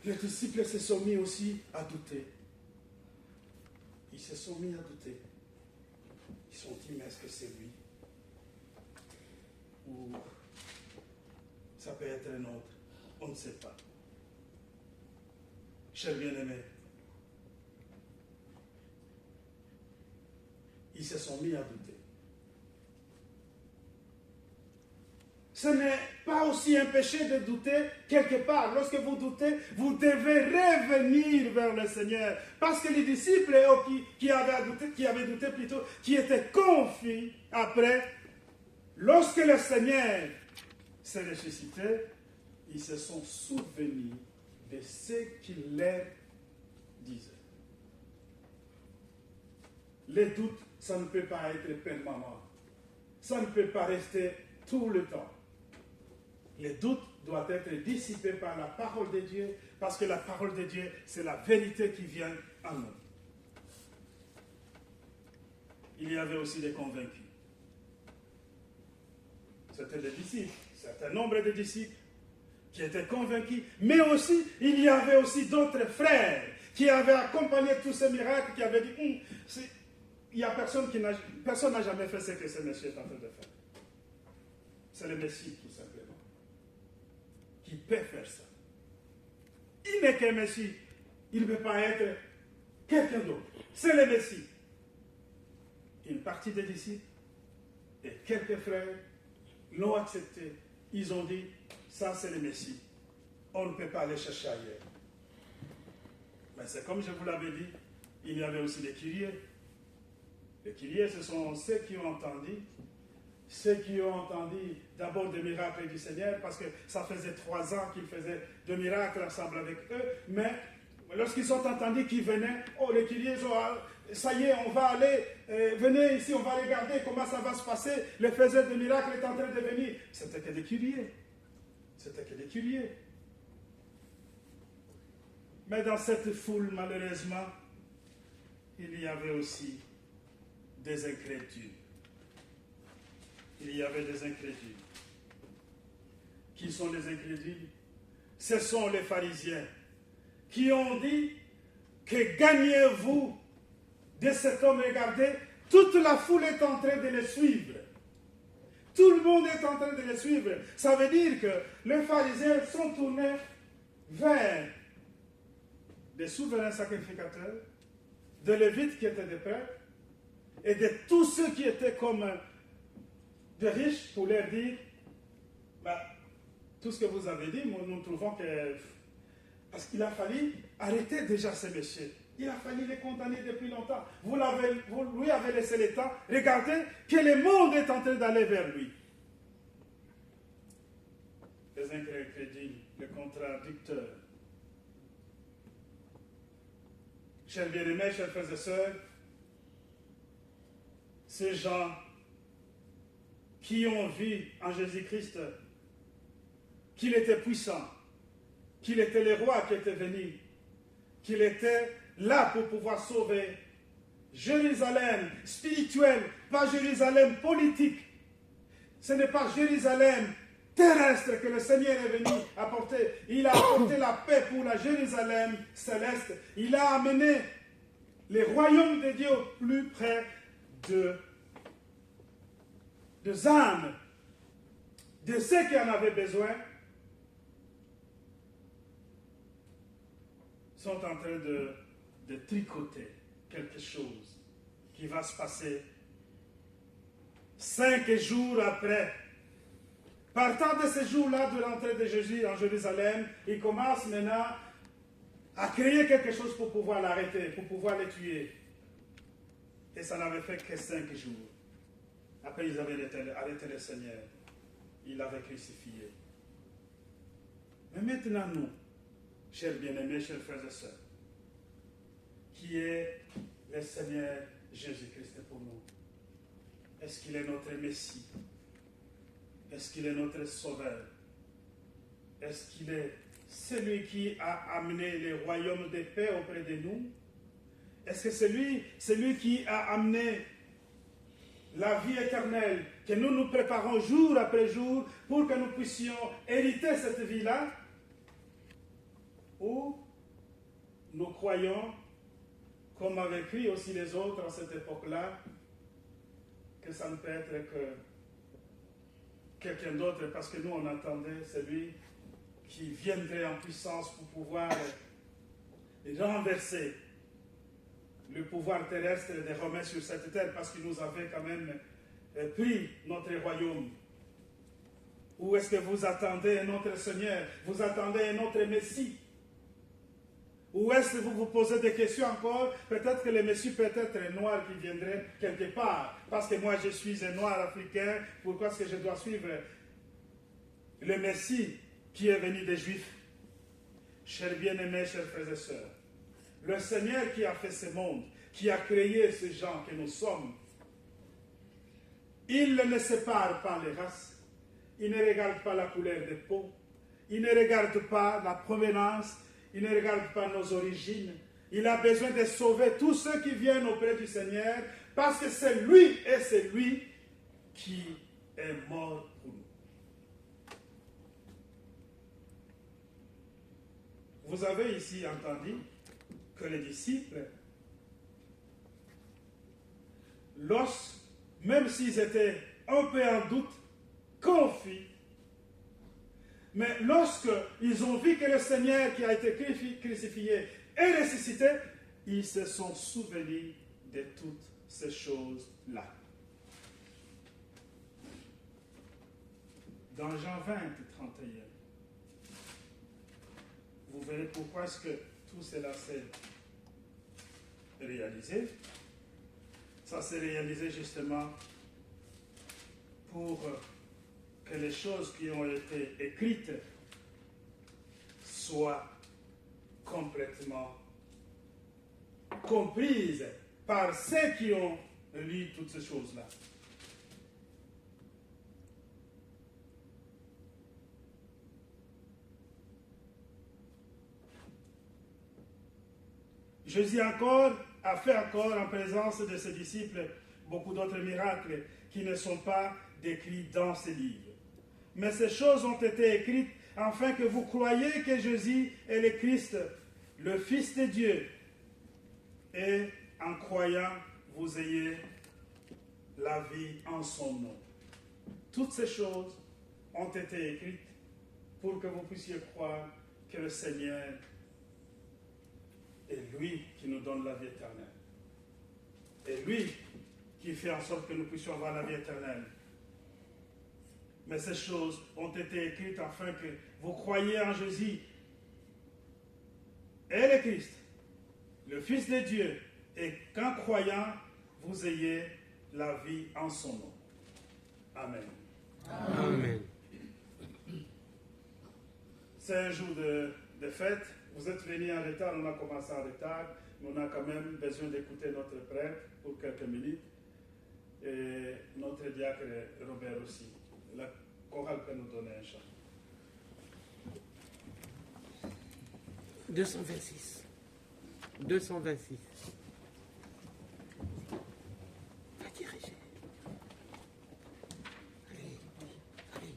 Les disciples se sont mis aussi à douter. Ils se sont mis à douter. Ils se sont dit, mais est-ce que c'est lui? Ou ça peut être un autre. On ne sait pas. Chers bien-aimés, ils se sont mis à douter. Ce n'est pas aussi un péché de douter quelque part. Lorsque vous doutez, vous devez revenir vers le Seigneur. Parce que les disciples qui avaient douté plutôt, qui étaient confus après, lorsque le Seigneur s'est ressuscité, ils se sont souvenus de ce qu'il leur disait. Les doutes, ça ne peut pas être permanent. Ça ne peut pas rester tout le temps. Les doutes doivent être dissipés par la parole de Dieu, parce que la parole de Dieu, c'est la vérité qui vient en nous. Il y avait aussi des convaincus. C'était des disciples, un certain nombre de disciples qui étaient convaincus, mais aussi, il y avait aussi d'autres frères qui avaient accompagné tous ces miracles, qui avaient dit, il y a personne n'a jamais fait ce que ce monsieur est en train de faire. C'est le Messie, tout simplement, qui peut faire ça. Il n'est qu'un Messie. Il ne peut pas être quelqu'un d'autre. C'est le Messie. Une partie des disciples et quelques frères l'ont accepté. Ils ont dit, ça c'est le Messie. On ne peut pas aller chercher ailleurs. Mais c'est comme je vous l'avais dit, il y avait aussi des curieux. Les curieux, ce sont ceux qui ont entendu d'abord des miracles du Seigneur, parce que ça faisait 3 ans qu'il faisait des miracles ensemble avec eux, mais lorsqu'ils ont entendu qu'ils venaient, les curieux, ça y est, on va aller, venez ici, on va regarder comment ça va se passer, le faiseur de miracles est en train de venir. C'était que des curieux. C'était que des curieux. Mais dans cette foule, malheureusement, il y avait aussi des incrédules. Il y avait des incrédules. Qui sont les incrédules? Ce sont les pharisiens qui ont dit que gagnez-vous de cet homme? Regardez, toute la foule est en train de le suivre. Tout le monde est en train de le suivre. Ça veut dire que les pharisiens sont tournés vers des souverains sacrificateurs, de lévites qui étaient des prêtres, et de tous ceux qui étaient comme des riches, pour leur dire, tout ce que vous avez dit, nous trouvons que... Parce qu'il a fallu arrêter déjà ces messieurs. Il a fallu les condamner depuis longtemps. Vous lui avez laissé le temps. Regardez que le monde est en train d'aller vers lui. Les incrédules, le contradicteur. Chers bien-aimés, chers frères et sœurs, ces gens qui ont vu en Jésus-Christ qu'il était puissant, qu'il était le roi qui était venu, qu'il était là pour pouvoir sauver Jérusalem spirituel, pas Jérusalem politique. Ce n'est pas Jérusalem terrestre que le Seigneur est venu apporter. Il a apporté la paix pour la Jérusalem céleste. Il a amené les royaumes de Dieu au plus près des âmes, de ceux qui en avaient besoin, sont en train de tricoter quelque chose qui va se passer 5 jours après. Partant de ce jour-là de l'entrée de Jésus en Jérusalem, il commence maintenant à créer quelque chose pour pouvoir l'arrêter, pour pouvoir le tuer. Et ça n'avait fait que 5 jours. Après, ils avaient arrêté le Seigneur. Ils l'avaient crucifié. Mais maintenant, nous, chers bien-aimés, chers frères et sœurs, qui est le Seigneur Jésus-Christ pour nous? Est-ce qu'il est notre Messie? Est-ce qu'il est notre Sauveur? Est-ce qu'il est celui qui a amené les royaumes de paix auprès de nous? Est-ce que c'est lui qui a amené la vie éternelle que nous nous préparons jour après jour pour que nous puissions hériter cette vie-là? Ou nous croyons, comme avaient cru aussi les autres à cette époque-là, que ça ne peut être que quelqu'un d'autre, parce que nous on attendait celui qui viendrait en puissance pour pouvoir renverser le pouvoir terrestre des Romains sur cette terre, parce qu'il nous avait quand même pris notre royaume. Ou est-ce que vous attendez un autre Seigneur? Vous attendez un autre Messie? Ou est-ce que vous vous posez des questions encore? Peut-être que le Messie peut être un noir qui viendrait quelque part. Parce que moi je suis un noir africain, pourquoi est-ce que je dois suivre le Messie qui est venu des Juifs? Chers bien-aimés, chers frères et sœurs, le Seigneur qui a fait ce monde, qui a créé ces gens que nous sommes, il ne sépare pas les races, il ne regarde pas la couleur de peau, il ne regarde pas la provenance, il ne regarde pas nos origines. Il a besoin de sauver tous ceux qui viennent auprès du Seigneur, parce que c'est lui et c'est lui qui est mort pour nous. Vous avez ici entendu que les disciples, même s'ils étaient un peu en doute, confus, mais lorsqu'ils ont vu que le Seigneur qui a été crucifié est ressuscité, ils se sont souvenus de toutes ces choses-là. Dans Jean 20, 31, vous verrez pourquoi est-ce que tout cela s'est réalisé. Ça s'est réalisé justement pour que les choses qui ont été écrites soient complètement comprises par ceux qui ont lu toutes ces choses-là. Jésus a fait encore en présence de ses disciples beaucoup d'autres miracles qui ne sont pas décrits dans ces livres. Mais ces choses ont été écrites afin que vous croyiez que Jésus est le Christ, le Fils de Dieu, et en croyant, vous ayez la vie en son nom. Toutes ces choses ont été écrites pour que vous puissiez croire que le Seigneur est lui qui nous donne la vie éternelle. Et lui qui fait en sorte que nous puissions avoir la vie éternelle. Mais ces choses ont été écrites afin que vous croyiez en Jésus et le Christ, le Fils de Dieu, et qu'en croyant, vous ayez la vie en son nom. Amen. Amen. C'est un jour de fête. Vous êtes venus en retard, on a commencé en retard, mais on a quand même besoin d'écouter notre prêtre pour quelques minutes. Et notre diacre Robert aussi. La chorale peut nous donner un chant. 226. 226. Va diriger. Allez, allez.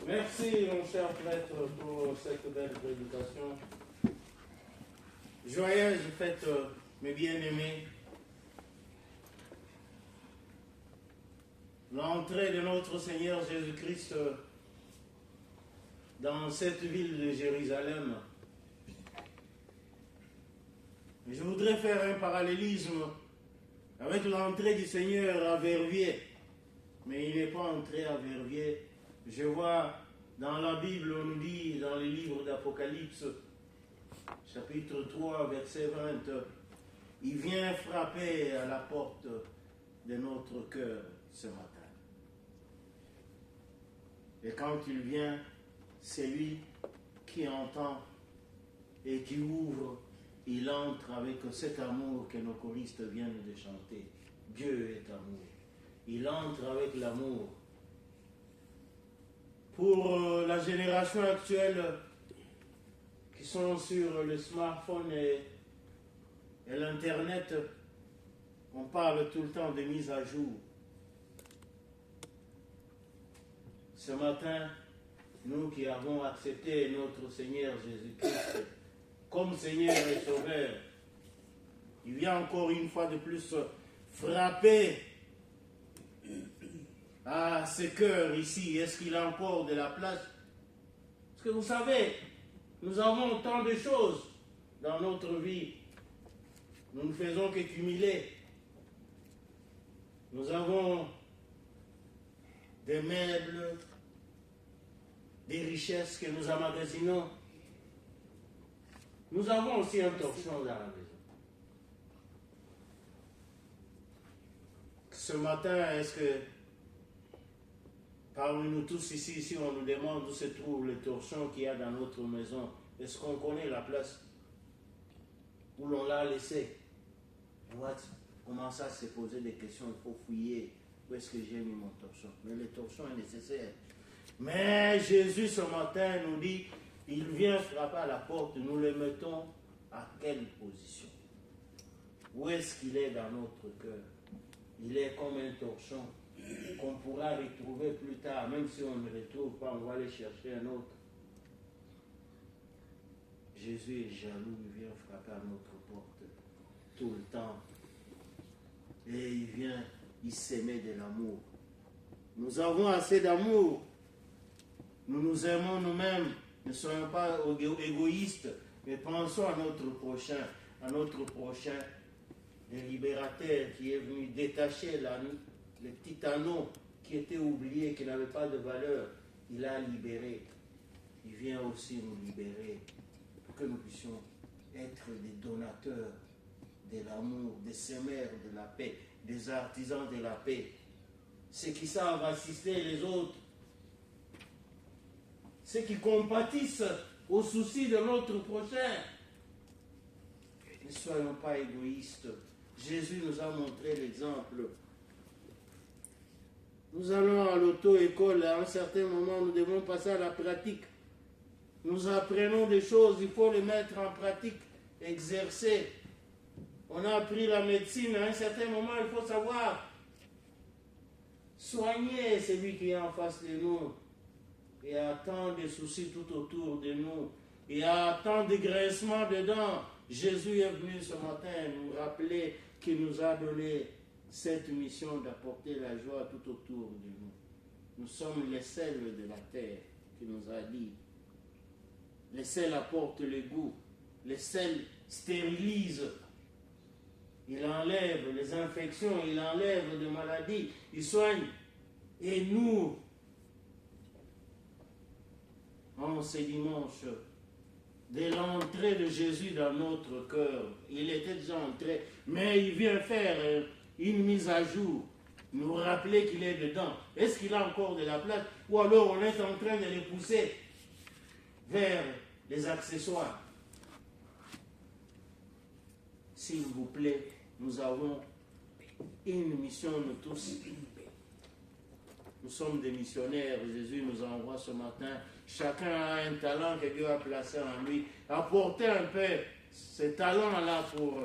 Merci, mon cher prêtre, pour cette belle prédication. Joyeuse fête, mes bien-aimés. L'entrée de notre Seigneur Jésus-Christ dans cette ville de Jérusalem. Je voudrais faire un parallélisme avec l'entrée du Seigneur à Verviers. Mais il n'est pas entré à Verviers. Je vois dans la Bible, on nous dit, dans les livres d'Apocalypse, chapitre 3, verset 20, il vient frapper à la porte de notre cœur ce matin. Et quand il vient, c'est lui qui entend et qui ouvre, il entre avec cet amour que nos choristes viennent de chanter. Dieu est amour. Il entre avec l'amour. Pour la génération actuelle qui sont sur le smartphone et l'Internet, on parle tout le temps de mise à jour. Ce matin, nous qui avons accepté notre Seigneur Jésus-Christ comme Seigneur et Sauveur, il vient encore une fois de plus frapper à ce cœur ici. Est-ce qu'il a encore de la place? Parce que vous savez, nous avons tant de choses dans notre vie. Nous ne faisons que cumuler. Nous avons des meubles, des richesses que nous emmagasinons. Nous avons aussi un torchon dans la maison. Ce matin, est-ce que parmi nous tous ici, on nous demande où se trouve le torchon qu'il y a dans notre maison? Est-ce qu'on connaît la place où l'on l'a laissé? On va commencer à se poser des questions, il faut fouiller. Où est-ce que j'ai mis mon torchon? Mais le torchon est nécessaire. Mais Jésus ce matin nous dit, il vient frapper à la porte, nous le mettons à quelle position? Où est-ce qu'il est dans notre cœur? Il est comme un torchon qu'on pourra retrouver plus tard, même si on ne le retrouve pas, on va aller chercher un autre. Jésus est jaloux, il vient frapper à notre porte tout le temps. Et il vient, il s'émet de l'amour. Nous avons assez d'amour. Nous nous aimons nous-mêmes. Ne soyons pas égoïstes, mais pensons à notre prochain, le libérateur qui est venu détacher le petit anneau qui était oublié, qui n'avait pas de valeur. Il a libéré. Il vient aussi nous libérer pour que nous puissions être des donateurs de l'amour, des semeurs de la paix, des artisans de la paix. Ceux qui savent assister les autres, ceux qui compatissent aux soucis de notre prochain. Ne soyons pas égoïstes. Jésus nous a montré l'exemple. Nous allons à l'auto-école, à un certain moment, nous devons passer à la pratique. Nous apprenons des choses, il faut les mettre en pratique, exercer. On a appris la médecine, à un certain moment, il faut savoir soigner celui qui est en face de nous. Il y a tant de soucis tout autour de nous. Il y a tant de grincements dedans. Jésus est venu ce matin nous rappeler qu'il nous a donné cette mission d'apporter la joie tout autour de nous. Nous sommes les sels de la terre, qu'il nous a dit. Les sels apportent le goût. Les sels stérilisent. Il enlève les infections, il enlève des maladies, il soigne. Et nous, en ce dimanche, de l'entrée de Jésus dans notre cœur, il était déjà entré, mais il vient faire une mise à jour, nous rappeler qu'il est dedans. Est-ce qu'il a encore de la place? Ou alors on est en train de les pousser vers les accessoires? S'il vous plaît, nous avons une mission, nous tous. Nous sommes des missionnaires. Jésus nous envoie ce matin. Chacun a un talent que Dieu a placé en lui. Apportez un peu ce talent-là pour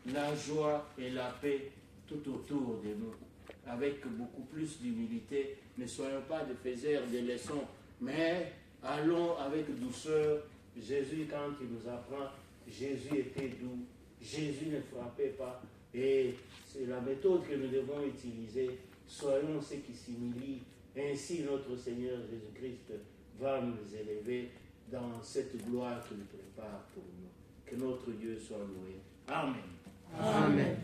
la joie et la paix tout autour de nous. Avec beaucoup plus d'humilité. Ne soyons pas des faiseurs de leçons, mais allons avec douceur. Jésus, quand il nous apprend, Jésus était doux. Jésus ne frappait pas. Et c'est la méthode que nous devons utiliser. Soyons ceux qui s'humilient. Ainsi, notre Seigneur Jésus-Christ va nous élever dans cette gloire qu'il prépare pour nous. Que notre Dieu soit loué. Amen. Amen.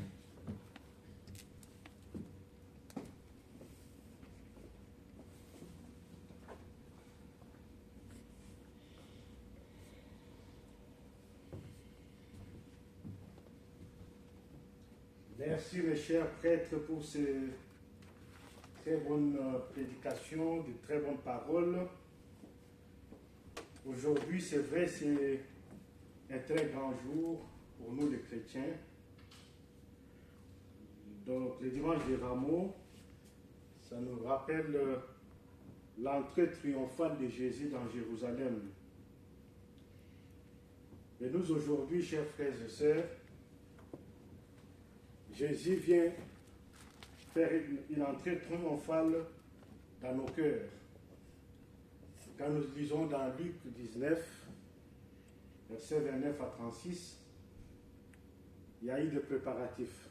Merci mes chers prêtres pour ces très bonnes prédications, de très bonnes paroles. Aujourd'hui, c'est vrai, c'est un très grand jour pour nous les chrétiens. Donc le dimanche des Rameaux, ça nous rappelle l'entrée triomphale de Jésus dans Jérusalem. Et nous aujourd'hui, chers frères et sœurs, Jésus vient faire une entrée triomphale dans nos cœurs. Quand nous lisons dans Luc 19, versets 29 à 36, il y a eu des préparatifs.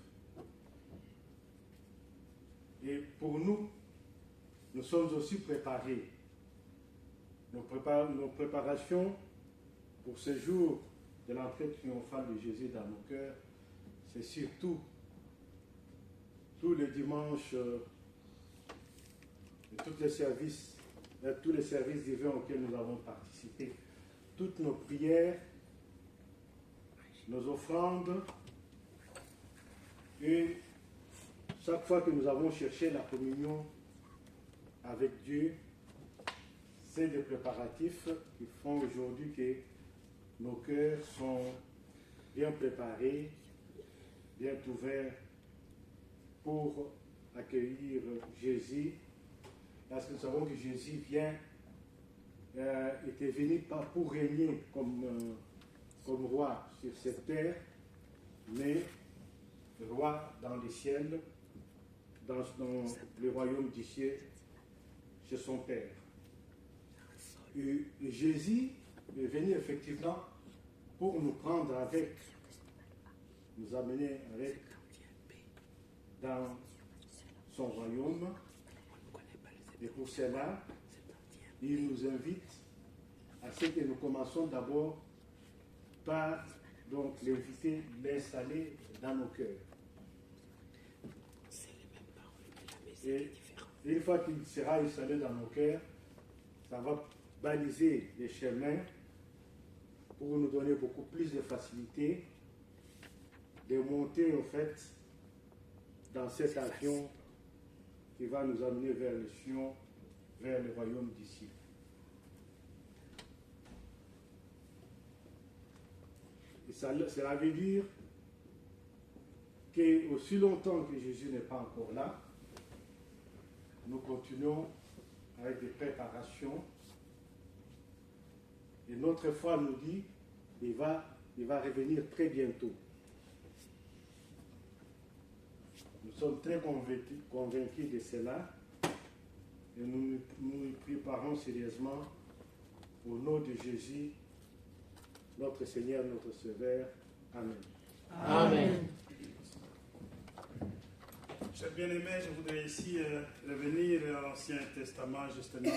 Et pour nous, nous sommes aussi préparés. Nos préparations pour ce jour de l'entrée triomphale de Jésus dans nos cœurs, c'est surtout tous les dimanches et tous les services divins auxquels nous avons participé, toutes nos prières, nos offrandes, et chaque fois que nous avons cherché la communion avec Dieu, c'est des préparatifs qui font aujourd'hui que nos cœurs sont bien préparés, bien ouverts pour accueillir Jésus, parce que nous savons que Jésus était venu pas pour régner comme roi sur cette terre, mais roi dans les ciels, dans le royaume du ciel, chez son Père. Et Jésus est venu effectivement pour nous prendre avec, nous amener avec dans son royaume, Et pour cela, il nous invite à ce que nous commençons d'abord par donc l'inviter, l'installer dans nos cœurs. Et une fois qu'il sera installé dans nos cœurs, ça va baliser les chemins pour nous donner beaucoup plus de facilité de monter en fait dans cet avion qui va nous amener vers le Sion, vers le royaume d'ici. Et cela veut dire qu'aussi longtemps que Jésus n'est pas encore là, nous continuons avec des préparations. Et notre foi nous dit qu'il va revenir très bientôt. Nous sommes très convaincus de cela et nous nous préparons sérieusement au nom de Jésus, notre Seigneur, notre Sauveur. Amen. Amen. Chers bien-aimés, je voudrais ici revenir à l'Ancien Testament, justement,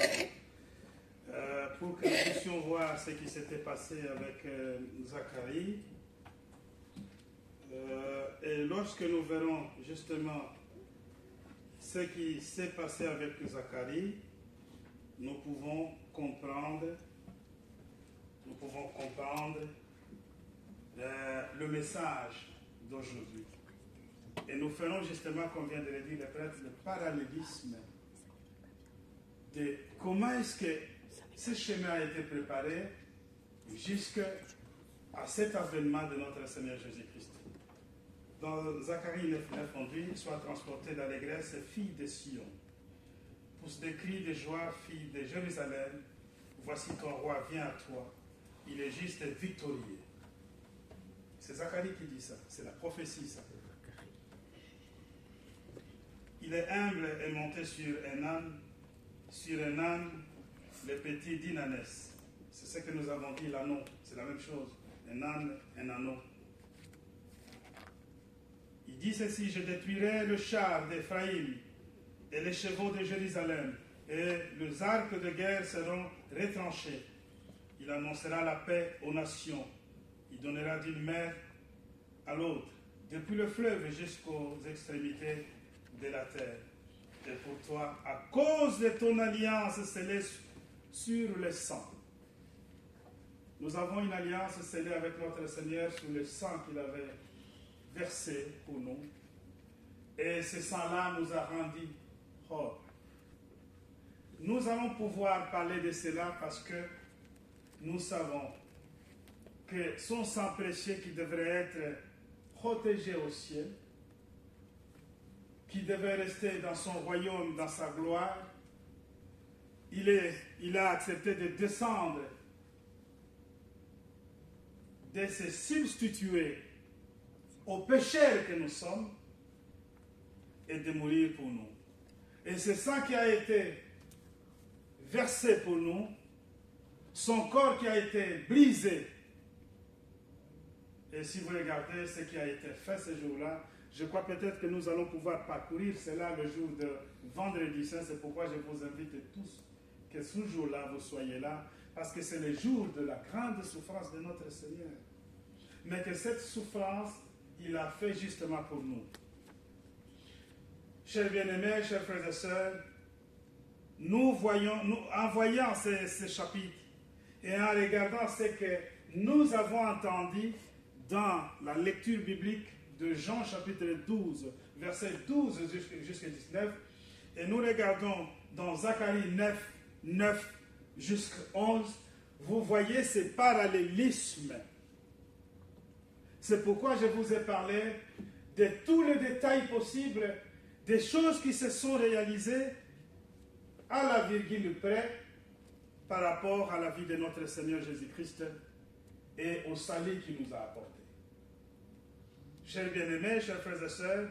pour que nous puissions voir ce qui s'était passé avec Zacharie. Et lorsque nous verrons justement ce qui s'est passé avec Zacharie, nous pouvons comprendre le message d'aujourd'hui. Et nous ferons justement, comme vient de le dire le prêtre, le parallélisme de comment est-ce que ce chemin a été préparé jusqu'à cet avènement de notre Seigneur Jésus-Christ. Dans Zacharie 9.9, on dit « Sois transporté d'allégresse, fille de Sion. Pousse des cris de joie, fille de Jérusalem. Voici ton roi vient à toi. Il est juste et victorieux. » C'est Zacharie qui dit ça. C'est la prophétie, ça. Il est humble et monté sur un âne, le petit d'Inanès. C'est ce que nous avons dit, l'anneau. C'est la même chose. Un âne, un anneau. Il dit ceci, je détruirai le char d'Éphraïm et les chevaux de Jérusalem, et les arcs de guerre seront retranchés. Il annoncera la paix aux nations. Il donnera d'une mer à l'autre, depuis le fleuve jusqu'aux extrémités de la terre. Et pour toi, à cause de ton alliance scellée sur le sang. Nous avons une alliance scellée avec notre Seigneur sur le sang qu'il avait versé pour nous. Et ce sang-là nous a rendus forts. Nous allons pouvoir parler de cela parce que nous savons que son sang précieux qui devrait être protégé au ciel, qui devait rester dans son royaume, dans sa gloire, il a accepté de descendre, de se substituer aux pécheurs que nous sommes et de mourir pour nous. Et c'est ça qui a été versé pour nous, son corps qui a été brisé. Et si vous regardez ce qui a été fait ce jour-là, je crois peut-être que nous allons pouvoir parcourir cela le jour de vendredi saint. C'est pourquoi je vous invite tous que ce jour-là, vous soyez là, parce que c'est le jour de la grande souffrance de notre Seigneur. Mais que cette souffrance, il a fait justement pour nous. Chers bien-aimés, chers frères et sœurs, en voyant ces chapitres et en regardant ce que nous avons entendu dans la lecture biblique de Jean chapitre 12, verset 12 jusqu'à 19, et nous regardons dans Zacharie 9 jusqu'à 11, vous voyez ce parallélisme. C'est pourquoi je vous ai parlé de tous les détails possibles, des choses qui se sont réalisées à la virgule près par rapport à la vie de notre Seigneur Jésus-Christ et au salut qu'il nous a apporté. Chers bien-aimés, chers frères et sœurs,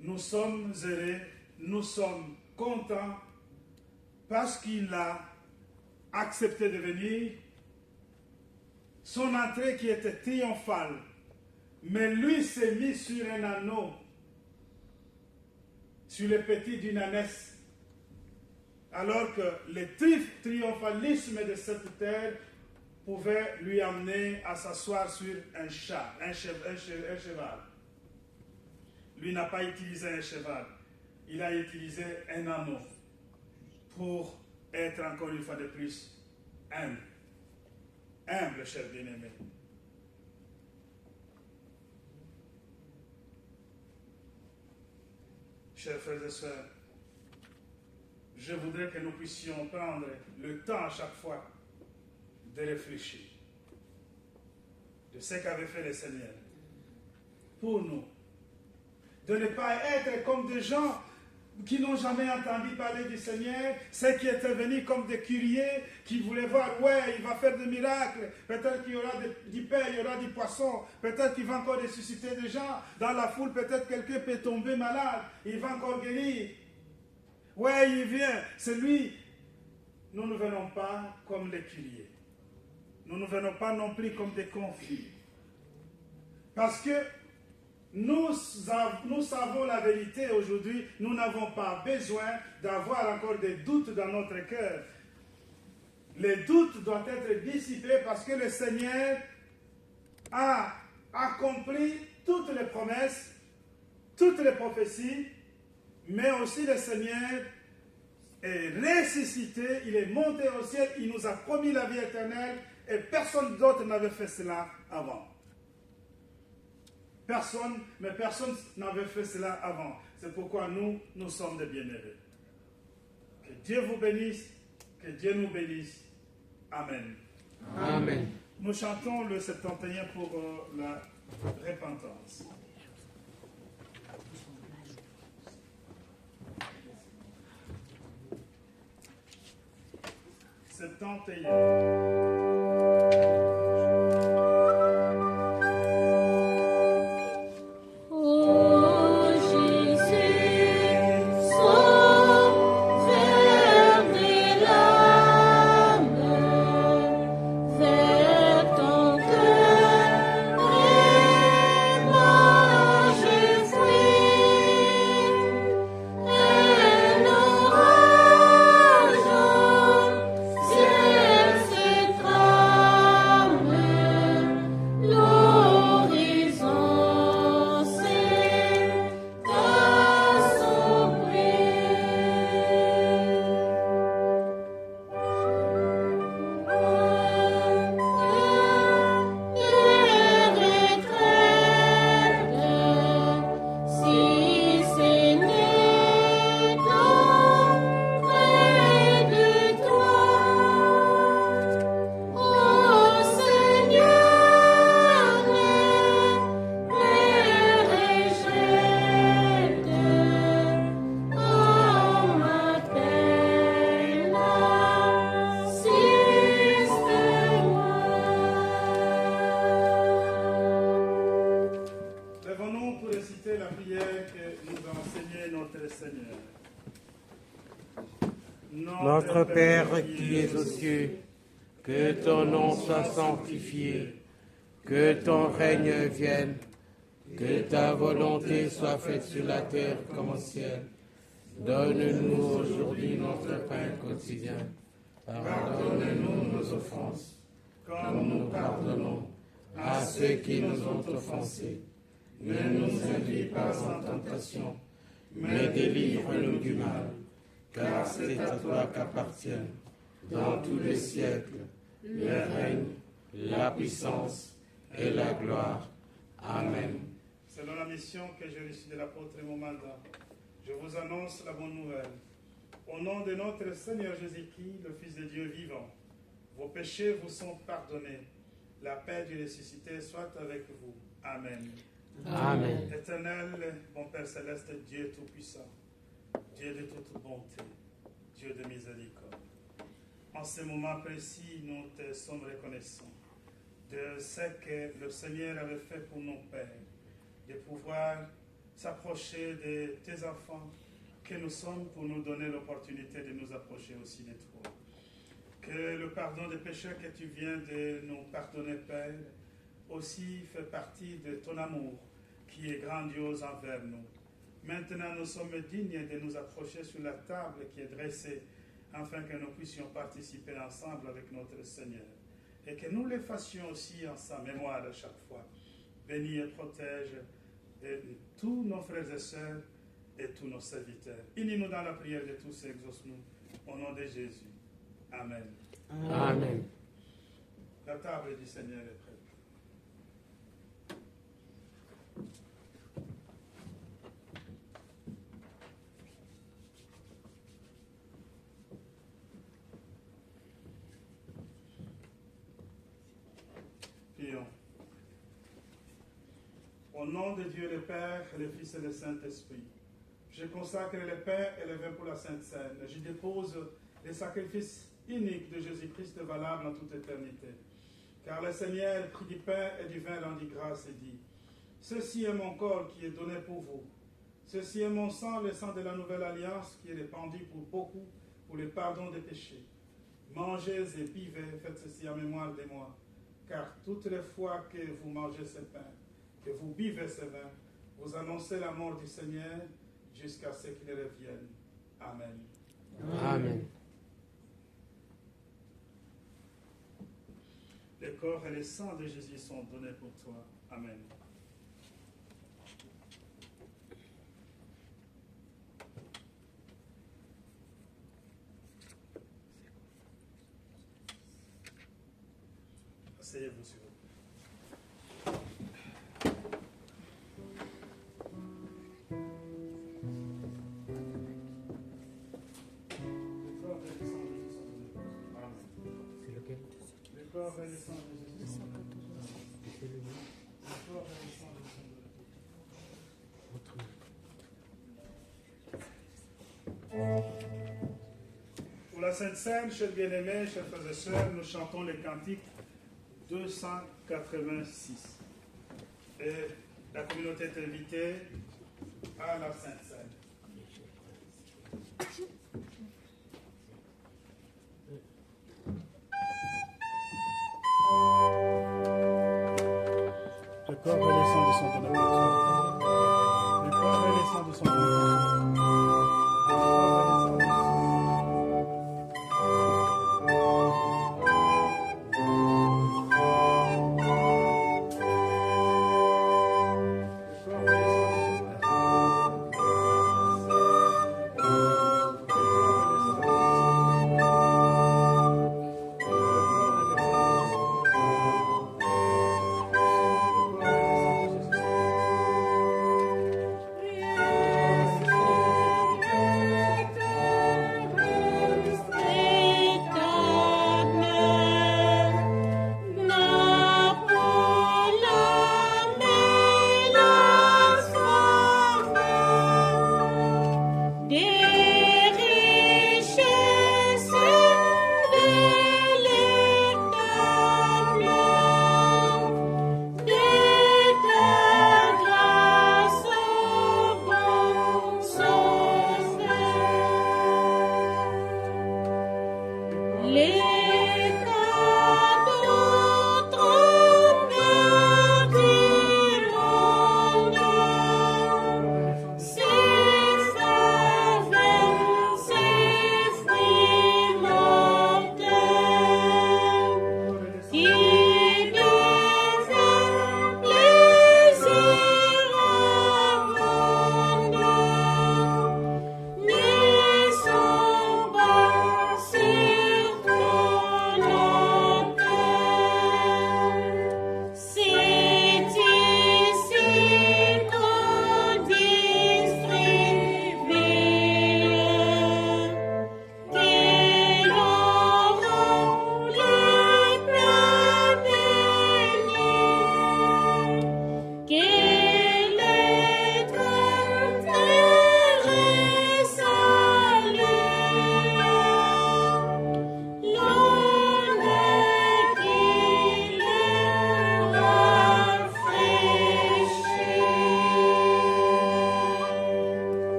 nous sommes heureux, nous sommes contents parce qu'il a accepté de venir. Son entrée qui était triomphale, mais lui s'est mis sur un anneau, sur le petit d'une ânesse. alors que le triomphalisme de cette terre pouvait lui amener à s'asseoir sur un cheval. Lui n'a pas utilisé un cheval, il a utilisé un anneau pour être encore une fois de plus humble. Humble, cher bien-aimé. Chers frères et sœurs, je voudrais que nous puissions prendre le temps à chaque fois de réfléchir de ce qu'avait fait le Seigneur pour nous. De ne pas être comme des gens qui n'ont jamais entendu parler du Seigneur, ceux qui étaient venus comme des curieux, qui voulaient voir, ouais, il va faire des miracles, peut-être qu'il y aura du pain, il y aura du poisson, peut-être qu'il va encore ressusciter des gens, dans la foule, peut-être quelqu'un peut tomber malade, il va encore guérir. Ouais, il vient, c'est lui. Nous ne venons pas comme les curieux. Nous ne venons pas non plus comme des conflits. Parce que nous savons la vérité aujourd'hui, nous n'avons pas besoin d'avoir encore des doutes dans notre cœur. Les doutes doivent être dissipés parce que le Seigneur a accompli toutes les promesses, toutes les prophéties, mais aussi le Seigneur est ressuscité, il est monté au ciel, il nous a promis la vie éternelle et personne d'autre n'avait fait cela avant. Personne n'avait fait cela avant. C'est pourquoi nous sommes des bien-aimés. Que Dieu vous bénisse, que Dieu nous bénisse. Amen. Amen. Nous chantons le 71 pour la repentance. Notre Père qui es aux cieux, que ton nom soit sanctifié, que ton règne vienne, que ta volonté soit faite sur la terre comme au ciel. Donne-nous aujourd'hui notre pain quotidien. Pardonne-nous nos offenses, comme nous pardonnons à ceux qui nous ont offensés. Ne nous induis pas en tentation, mais délivre-nous du mal. Car c'est à toi qu'appartiennent, dans tous les siècles, le règne, la puissance et la gloire. Amen. Selon la mission que j'ai reçue de l'apôtre et mon mandat, je vous annonce la bonne nouvelle. Au nom de notre Seigneur Jésus-Christ, le Fils de Dieu vivant, vos péchés vous sont pardonnés. La paix du ressuscité soit avec vous. Amen. Amen. Éternel, mon Père céleste, Dieu tout-puissant, Dieu de toute bonté, Dieu de miséricorde. En ce moment précis, nous te sommes reconnaissants de ce que le Seigneur avait fait pour nos pères, de pouvoir s'approcher de tes enfants que nous sommes pour nous donner l'opportunité de nous approcher aussi de toi. Que le pardon des péchés que tu viens de nous pardonner, Père, aussi fait partie de ton amour qui est grandiose envers nous. Maintenant, nous sommes dignes de nous approcher sur la table qui est dressée afin que nous puissions participer ensemble avec notre Seigneur et que nous les fassions aussi en sa mémoire à chaque fois. Bénis et protège tous nos frères et sœurs et tous nos serviteurs. Unis-nous dans la prière de tous et exauce-nous au nom de Jésus. Amen. Amen. La table du Seigneur est prête. Prions. Au nom de Dieu le Père, le Fils et le Saint-Esprit, je consacre le pain et le vin pour la Sainte Seine. Je dépose le sacrifice unique de Jésus-Christ valable en toute éternité. Car le Seigneur prit du pain et du vin, rendit grâce et dit: ceci est mon corps qui est donné pour vous. Ceci est mon sang, le sang de la nouvelle alliance qui est répandu pour beaucoup pour le pardon des péchés. Mangez et buvez, faites ceci en mémoire de moi. Car toutes les fois que vous mangez ce pain, que vous buvez ce vin, vous annoncez la mort du Seigneur jusqu'à ce qu'il revienne. Amen. Amen. Le corps et le sang de Jésus sont donnés pour toi. Amen. Asseyez-vous, s'il vous plaît. Le corps et le sang de Jésus sont donnés pour toi. Amen. Le corps et le sang de Jésus sont donnés pour toi. Pour la Sainte Seine, chers bien-aimés, chers frères et sœurs, nous chantons le cantique 286. Et la communauté est invitée à la Sainte Seine. Le corps et le sang du sang de la croix. Le corps et le sang du sang de la croix.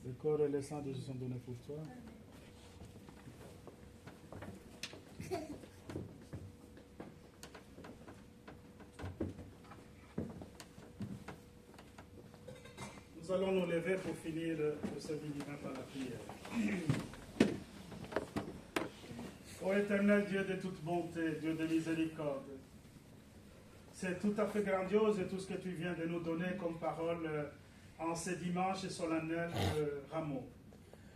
Le corps et le sang de Jésus sont donnés pour toi. Nous allons nous lever pour finir le service divin par la prière. Ô éternel Dieu de toute bonté, Dieu de miséricorde, c'est tout à fait grandiose tout ce que tu viens de nous donner comme parole en ce dimanche solennel de Rameau.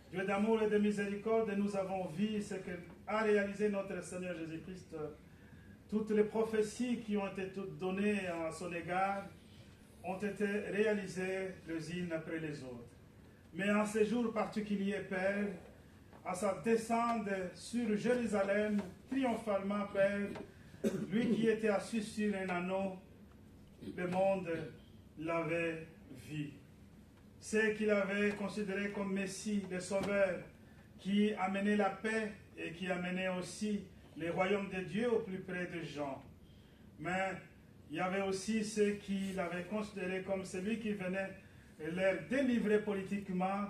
Dieu d'amour et de miséricorde, nous avons vu ce qu'a réalisé notre Seigneur Jésus-Christ. Toutes les prophéties qui ont été données à son égard ont été réalisées les unes après les autres. Mais en ce jour particulier, Père, à sa descente sur Jérusalem, triomphalement, Père, lui qui était assis sur un anneau, le monde l'avait vu. Ce qu'il avait considéré comme Messie, le Sauveur, qui amenait la paix et qui amenait aussi le royaume de Dieu au plus près des gens. Mais il y avait aussi ceux qui l'avaient considéré comme celui qui venait les délivrer politiquement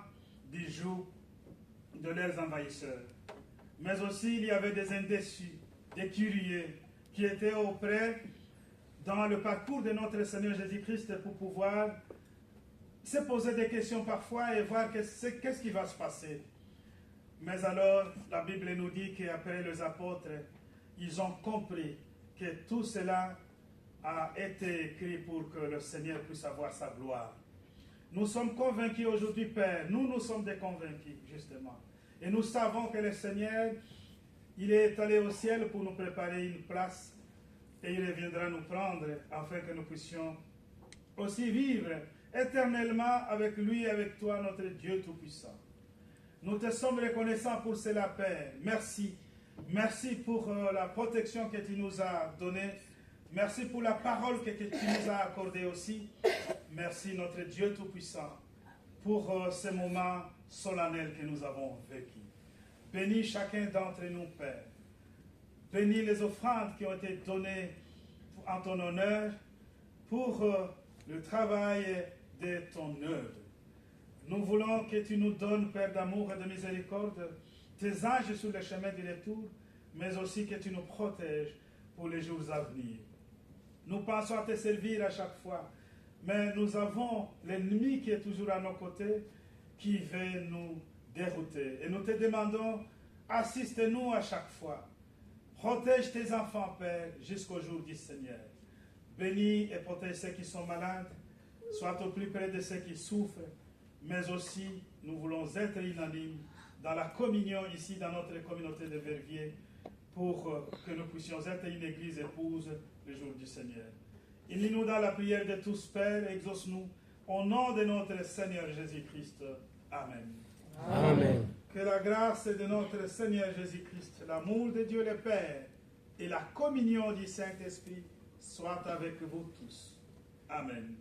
du joug de leurs envahisseurs. Mais aussi il y avait des indécis, des curieux, qui étaient auprès dans le parcours de notre Seigneur Jésus-Christ pour pouvoir se poser des questions parfois et voir qu'est-ce qui va se passer. Mais alors, la Bible nous dit qu'après les apôtres, ils ont compris que tout cela a été écrit pour que le Seigneur puisse avoir sa gloire. Nous sommes convaincus aujourd'hui, Père, nous sommes des convaincus, justement. Et nous savons que le Seigneur, il est allé au ciel pour nous préparer une place et il reviendra nous prendre afin que nous puissions aussi vivre éternellement avec lui et avec toi, notre Dieu Tout-Puissant. Nous te sommes reconnaissants pour cela, Père. Merci. Merci pour la protection que tu nous as donnée. Merci pour la parole que tu nous as accordée aussi. Merci, notre Dieu Tout-Puissant, pour ce moment solennel que nous avons vécu. Bénis chacun d'entre nous, Père. Bénis les offrandes qui ont été données en ton honneur pour le travail de ton œuvre. Nous voulons que tu nous donnes, Père d'amour et de miséricorde, tes anges sur le chemin du retour, mais aussi que tu nous protèges pour les jours à venir. Nous pensons à te servir à chaque fois, mais nous avons l'ennemi qui est toujours à nos côtés, qui veut nous dérouter. Et nous te demandons, assiste-nous à chaque fois. Protège tes enfants, Père, jusqu'au jour du Seigneur. Bénis et protège ceux qui sont malades, sois au plus près de ceux qui souffrent, mais aussi nous voulons être unanimes dans la communion ici dans notre communauté de Verviers pour que nous puissions être une église épouse le jour du Seigneur. Unis-nous dans la prière de tous, Père, exauce-nous au nom de notre Seigneur Jésus-Christ. Amen. Amen. Que la grâce de notre Seigneur Jésus-Christ, l'amour de Dieu le Père et la communion du Saint-Esprit soient avec vous tous. Amen.